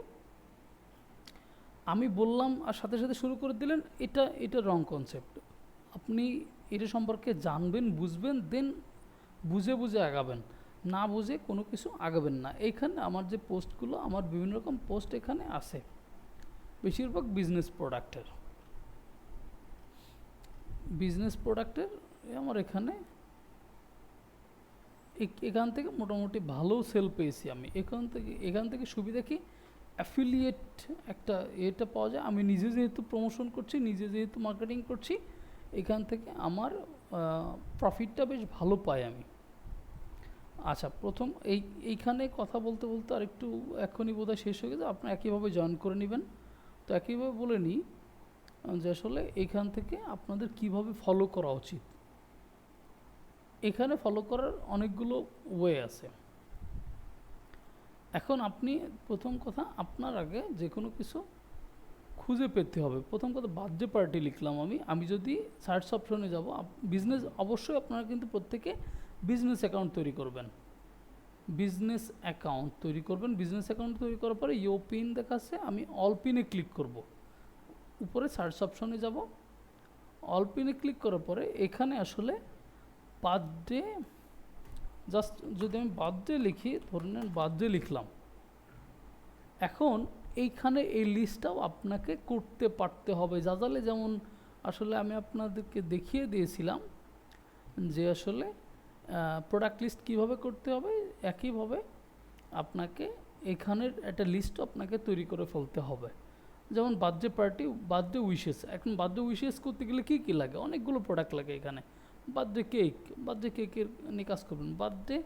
আমি বললাম আর সাথে সাথে শুরু করে দিলেন, এটা রং কনসেপ্ট। আপনি এটা সম্পর্কে জানবেন, বুঝবেন, দেন বুঝে আগাবেন, না বুঝে কোনো কিছু আগাবেন না। এইখানে আমার যে পোস্টগুলো, আমার বিভিন্ন রকম পোস্ট এখানে আছে, বেশিরভাগ বিজনেস প্রোডাক্টের আমার এখানে এখান থেকে মোটামুটি ভালো সেল পেয়েছি আমি। এখান থেকে সুবিধা কি, অ্যাফিলিয়েট এটা পাওয়া যায়। আমি নিজে যেহেতু প্রমোশন করছি, নিজে যেহেতু মার্কেটিং করছি, এখান থেকে আমার প্রফিটটা বেশ ভালো পাই আমি। আচ্ছা, প্রথম এইখানে কথা বলতে আর একটু এখনই বোধহয় শেষ হয়ে গেছে, আপনারা একইভাবে জয়েন করে নেবেন। তো একইভাবে বলে নিই যে আসলে এইখান থেকে আপনাদের কিভাবে ফলো করা উচিত। এখানে ফলো করার অনেকগুলো ওয়ে আছে। এখন আপনি প্রথম কথা, আপনার আগে যে কোনো কিছু খুঁজে পেতে হবে। প্রথম কথা, বার্থডে পার্টি লিখলাম আমি যদি সার্চ অপশনে যাব, বিজনেস, অবশ্যই আপনারা কিন্তু প্রত্যেকে বিজনেস অ্যাকাউন্ট তৈরি করবেন। বিজনেস অ্যাকাউন্ট তৈরি করার পরে ইউ পিন দেখাচ্ছে, আমি অল পিনে ক্লিক করব। উপরে সার্চ অপশনে যাব, অল পিনে ক্লিক করার পরে এখানে আসলে বার্থডে জাস্ট যদি আমি বার্থডে লিখি, ধরে নেন বার্থডে লিখলাম, এখন এইখানে এই লিস্টটাও আপনাকে করতে পারতে হবে। জাজালে যেমন আসলে আমি আপনাদেরকে দেখিয়ে দিয়েছিলাম যে আসলে প্রোডাক্ট লিস্ট কীভাবে করতে হবে, একইভাবে আপনাকে এখানের একটা লিস্ট আপনাকে তৈরি করে ফেলতে হবে। যেমন বার্থডে পার্টি, বার্থডে উইশেস। এখন বার্থডে উইশেস করতে গেলে কী কী লাগে? অনেকগুলো প্রোডাক্ট লাগে এখানে। বার্থডে কেক, বার্থডে কেকের নিয়ে কাজ করবেন। Birthday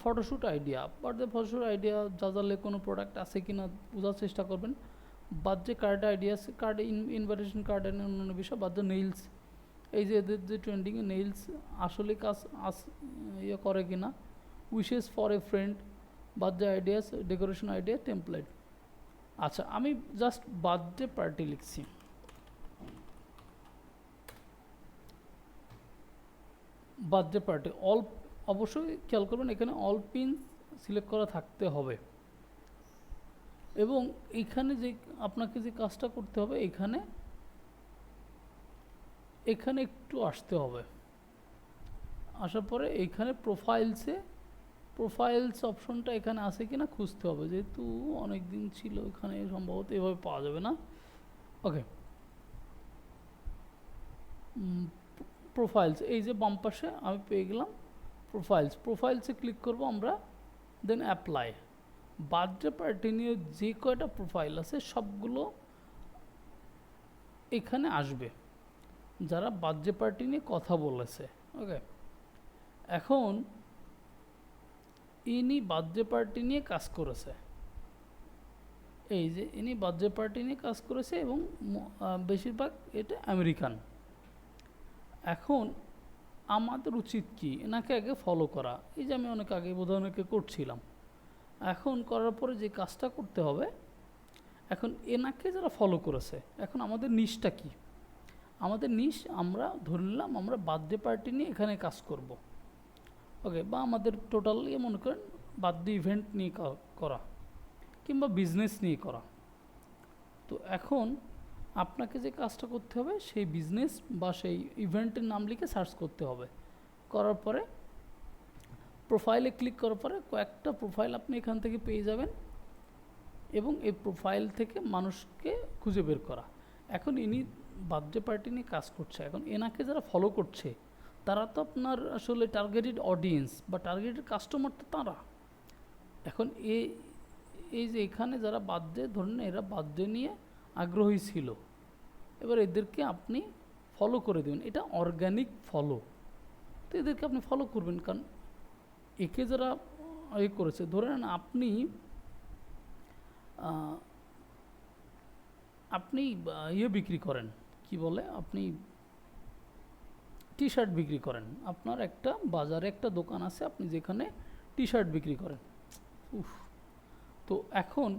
photoshoot idea, birthday photoshoot idea জাজালে কোনো প্রোডাক্ট আছে কি না বোঝার চেষ্টা করবেন। Birthday card ideas, card invitation card অন্যান্য বিষয়। বার্থডে নেইলস, এই যে এদের যে ট্রেন্ডিংয়ে নেইলস আসলে কাজ ইয়ে করে কি না। Wishes for a friend, birthday ideas, decoration idea, template. আচ্ছা, আমি জাস্ট বার্থডে পার্টি লিখছি। বার্থডে পার্টি অল, অবশ্যই খেয়াল করবেন এখানে অল পিন সিলেক্ট করা থাকতে হবে। এবং এইখানে যে আপনাকে যে কাজটা করতে হবে, এখানে এখানে একটু আসতে হবে। আসার পরে এইখানে প্রোফাইলস অপশনটা এখানে আছে কিনা খুঁজতে হবে, যেহেতু অনেক দিন ছিল এখানে, সম্ভবত এভাবে পাওয়া যাবে না। ওকে, প্রোফাইলস, এই যে বাম পাশে আমি পেয়ে গেলাম প্রোফাইলসে ক্লিক করব আমরা, দেন অ্যাপ্লাই। বার্থডে পার্টি নিয়ে যে কয়টা প্রোফাইল আছে সবগুলো এখানে আসবে, যারা বার্থডে পার্টি নিয়ে কথা বলেছে। ওকে, এখন ইনি বার্থডে পার্টি নিয়ে কাজ করেছে, এই যে ইনি বার্থডে পার্টি নিয়ে কাজ করেছে এবং বেশিরভাগ এটা আমেরিকান। এখন আমাদের উচিত কি, এনাকে আগে ফলো করা। এই যে আমি অনেক আগে বোধহয় অনেকে করছিলাম। এখন করার পরে যে কাজটা করতে হবে, এখন এনাকে যারা ফলো করেছে, এখন আমাদের নিশটা কি? আমাদের নিশ আমরা ধরে নিলাম আমরা বার্থডে পার্টি নিয়ে এখানে কাজ করব। ওকে, বা আমাদের টোটালি মনে করেন বার্থডে ইভেন্ট নিয়ে করা কিংবা বিজনেস নিয়ে করা। তো এখন আপনাকে যে কাজটা করতে হবে, সেই বিজনেস বা সেই ইভেন্টের নাম লিখে সার্চ করতে হবে। করার পরে প্রোফাইলে ক্লিক করার পরে কয়েকটা প্রোফাইল আপনি এখান থেকে পেয়ে যাবেন এবং এই প্রোফাইল থেকে মানুষকে খুঁজে বের করা। এখন ইনি বার্থডে পার্টি নিয়ে কাজ করছে, এখন এনাকে যারা ফলো করছে তারা তো আপনার আসলে টার্গেটেড অডিয়েন্স বা টার্গেটেড কাস্টমার তো তারা। এখন এই যে এখানে যারা বার্থডে, ধরুন এরা বার্থডে নিয়ে আগ্রহী ছিল, এবার এদেরকে আপনি ফলো করে দেবেন। এটা অর্গানিক ফলো, তো এদেরকে আপনি ফলো করবেন, কারণ একে যারা করেছে, ধরে নেন আপনি বিক্রি করেন, কি বলে, আপনি টি শার্ট বিক্রি করেন, আপনার একটা বাজারে একটা দোকান আছে, আপনি যেখানে টি শার্ট বিক্রি করেন। তো এখন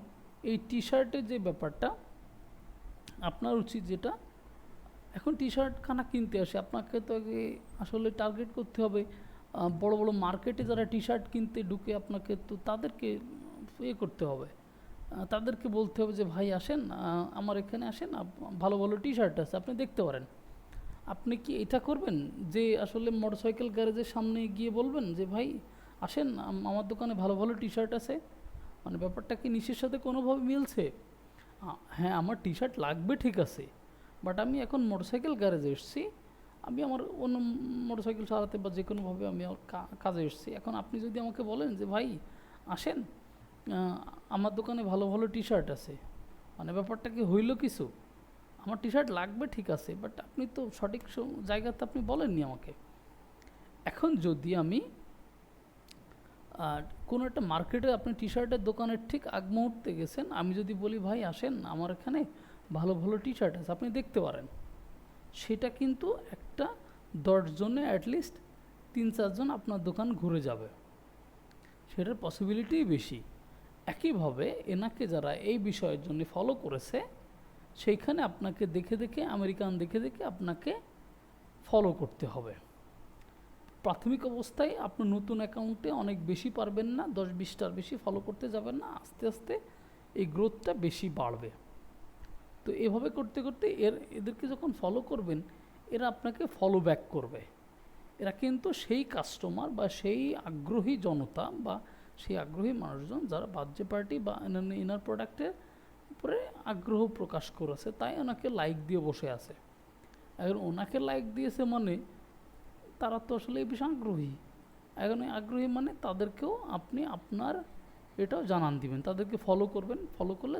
এই টি শার্টের যে ব্যাপারটা আপনার উচিত, যেটা এখন টি শার্ট খানা কিনতে আসে, আপনাকে তো আগে আসলে টার্গেট করতে হবে বড় বড় মার্কেটে যারা টি শার্ট কিনতে ঢুকে, আপনাকে তো তাদেরকে করতে হবে, তাদেরকে বলতে হবে যে ভাই আসেন আমার এখানে আসেন, ভালো ভালো টি শার্ট আছে আপনি দেখতে পারেন। আপনি কি এটা করবেন যে আসলে মোটরসাইকেল গ্যারেজের সামনে গিয়ে বলবেন যে ভাই আসেন আমার দোকানে ভালো ভালো টি শার্ট আছে? মানে ব্যাপারটা কি নিশের সাথে কোনোভাবে মিলছে? হ্যাঁ, আমার টি শার্ট লাগবে ঠিক আছে, বাট আমি এখন মোটরসাইকেল গ্যারেজে এসেছি, আমি আমার অন্য মোটরসাইকেল চালাতে বা যে কোনোভাবে আমি আমার কাজে এসেছি। এখন আপনি যদি আমাকে বলেন যে ভাই আসেন আমার দোকানে ভালো ভালো টি শার্ট আছে, মানে ব্যাপারটা কি হইল কিছু? আমার টি শার্ট লাগবে ঠিক আছে, বাট আপনি তো সঠিক জায়গাতে আপনি বলেননি আমাকে। এখন যদি আমি কোনো একটা মার্কেটে, আপনি টি শার্টের দোকানের ঠিক আগ মুহূর্তে গেছেন, আমি যদি বলি ভাই আসেন আমার এখানে ভালো ভালো টি শার্ট আছে আপনি দেখতে পারেন, সেটা কিন্তু একটা 10 জনে অ্যাটলিস্ট 3-4 জন আপনার দোকান ঘুরে যাবে, সেটার পসিবিলিটিই বেশি। একইভাবে এনাকে যারা এই বিষয়ের জন্য ফলো করেছে, সেইখানে আপনাকে দেখে দেখে, আমেরিকান দেখে দেখে আপনাকে ফলো করতে হবে। প্রাথমিক অবস্থায় আপনি নতুন অ্যাকাউন্টে অনেক বেশি পারবেন না, 10-20টার বেশি ফলো করতে যাবেন না, আস্তে আস্তে এই গ্রোথটা বেশি বাড়বে। তো এভাবে করতে করতে এদেরকে যখন ফলো করবেন, এরা আপনাকে ফলো ব্যাক করবে এরা কিন্তু সেই কাস্টমার বা সেই আগ্রহী জনতা বা সেই আগ্রহী মানুষজন যারা বার্থডে পার্টি বা ইনার প্রোডাক্টের উপরে আগ্রহ প্রকাশ করেছে, তাই ওনাকে লাইক দিয়ে বসে আছে। এখন ওনাকে লাইক দিয়েছে মানে তারা তো আসলে এই বিষয়ে আগ্রহী। এখন এই আগ্রহী মানে তাদেরকেও আপনি আপনার এটাও জানান দিবেন, তাদেরকে ফলো করবেন। ফলো করলে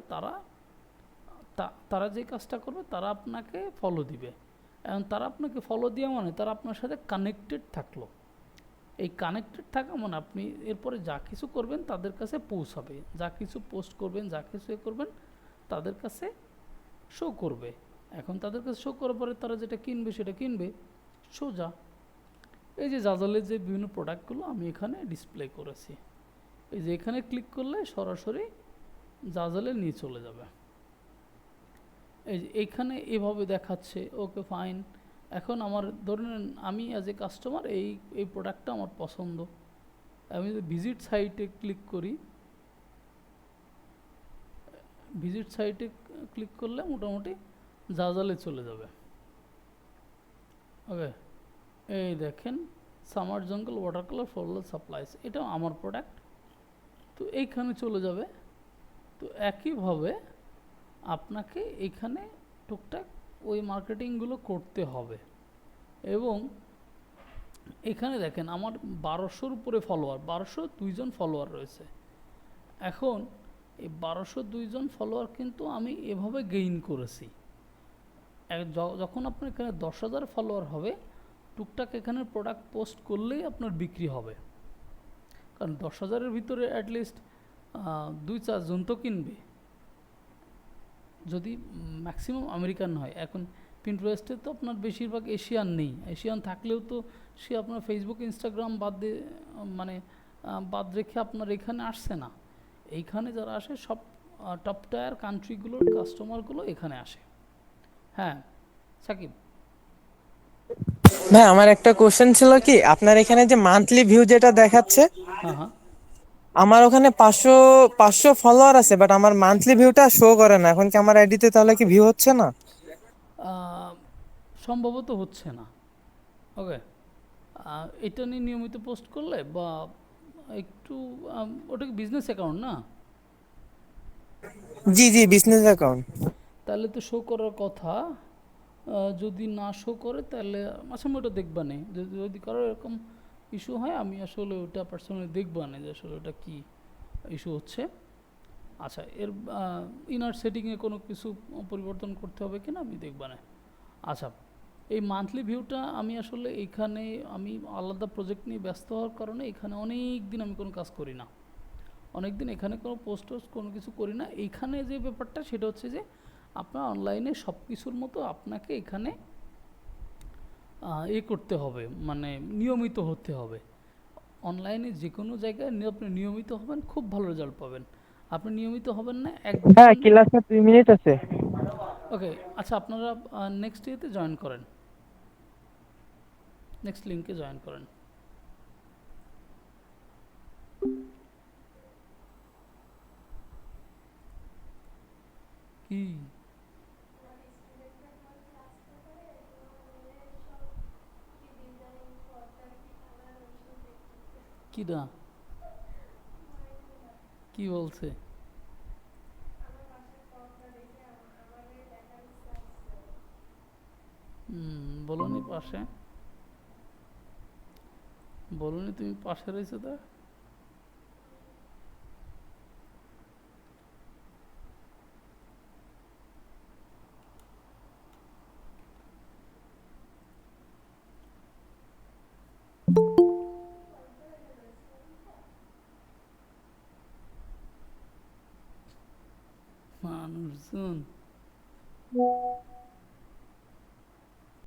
তারা যে কাজটা করবে তারা আপনাকে ফলো দিবে। এখন তারা আপনাকে ফলো দেওয়া মানে তারা আপনার সাথে কানেক্টেড থাকলো। এই কানেক্টেড থাকা মানে আপনি এরপরে যা কিছু করবেন তাদের কাছে পৌঁছাবে, যা কিছু পোস্ট করবেন, যা কিছু করবেন তাদের কাছে শো করবে। এখন তাদের কাছে শো করার পরে তারা যেটা কিনবে সেটা কিনবে সোজা। এই যে জাজালের যে বিভিন্ন প্রোডাক্টগুলো আমি এখানে ডিসপ্লে করেছি, এই যে এখানে ক্লিক করলে সরাসরি জাজালে নিয়ে চলে যাবে। এই যে এইখানে এভাবে দেখাচ্ছে, ওকে ফাইন। এখন আমার ধরুন আমি অ্যাজ এ কাস্টমার এই প্রোডাক্টটা আমার পছন্দ, আমি যদি ভিজিট সাইটে ক্লিক করি, ভিজিট সাইটে ক্লিক করলে মোটামুটি জাজালে চলে যাবে। ওকে, এই দেখেন সামার জঙ্গল ওয়াটার কালার ফ্লোরাল সাপ্লাইস, এটা আমার প্রোডাক্ট। তো এইখানে চলে যাবে। তো একইভাবে আপনাকে এখানে টুকটাক ওই মার্কেটিংগুলো করতে হবে। এবং এখানে দেখেন আমার 1200-র উপরে ফলোয়ার, 1202 জন ফলোয়ার রয়েছে। এখন এই 1202 জন ফলোয়ার কিন্তু আমি এভাবে গেইন করেছি। যখন আপনার এখানে 10,000 ফলোয়ার হবে, টুকটাক এখানে প্রোডাক্ট পোস্ট করলেই আপনার বিক্রি হবে। কারণ 10,000-এর ভিতরে অ্যাটলিস্ট 2-4 জন তো কিনবে, যদি ম্যাক্সিমাম আমেরিকান হয়। এখন পিন্টারেস্টে তো আপনার বেশিরভাগ এশিয়ান নেই, এশিয়ান থাকলেও তো সে আপনার ফেসবুক ইনস্টাগ্রাম বাদ দিয়ে বাদ রেখে আপনার এখানে আসছে না। এইখানে যারা আসে সব টপ টায়ার কান্ট্রিগুলোর কাস্টমারগুলো এখানে আসে। হ্যাঁ সাকিব। ভাই আমার একটা কোশ্চেন ছিল কি, আপনার এখানে যে মান্থলি ভিউ যেটা দেখাচ্ছে, হ্যাঁ হ্যাঁ, আমার ওখানে 500 ফলোয়ার আছে, বাট আমার মান্থলি ভিউটা শো করে না। এখন কি আমার আইডিতে তাহলে কি ভিউ হচ্ছে না? সম্ভবত হচ্ছে না। ওকে, এটা নিয়ে নিয়মিত পোস্ট করলে বা একটু ওটা কি বিজনেস অ্যাকাউন্ট না? জি জি, বিজনেস অ্যাকাউন্ট। তাহলে তো শো করার কথা। যদি না শো করে তাহলে আচ্ছা আমি ওটা দেখবা নেই, যদি কারো এরকম ইস্যু হয় আমি আসলে ওটা পার্সোনালি দেখবা না যে আসলে ওটা কী ইস্যু হচ্ছে। আচ্ছা, এর ইনার সেটিংয়ে কোনো কিছু পরিবর্তন করতে হবে কিনা আমি দেখবা না। আচ্ছা, এই মান্থলি ভিউটা আমি আসলে এইখানে আমি আলাদা প্রজেক্ট নিয়ে ব্যস্ত হওয়ার কারণে এখানে অনেক দিন আমি কোনো কাজ করি না, অনেক দিন এখানে কোনো পোস্ট কোনো কিছু করি না। এইখানে যে ব্যাপারটা সেটা হচ্ছে যে আপনার অনলাইনে সব কিছুর মতো আপনাকে এখানে করতে হবে, মানে নিয়মিত হতে হবে। অনলাইনে যে কোনো জায়গায় আপনি নিয়মিত হবেন, খুব ভালো রেজাল্ট পাবেন। আপনি নিয়মিত হবেন না হ্যাঁ, একদিন। ক্লাসে 2 মিনিট আছে। ওকে, আচ্ছা আপনারা নেক্সট ইয়েতে জয়েন করেন, নেক্সট লিঙ্কে জয়েন করেন। কি কি না কি বলছে? বলনি পাশে, বলনি তুমি পাশে রয়েছে তা। মানুষজন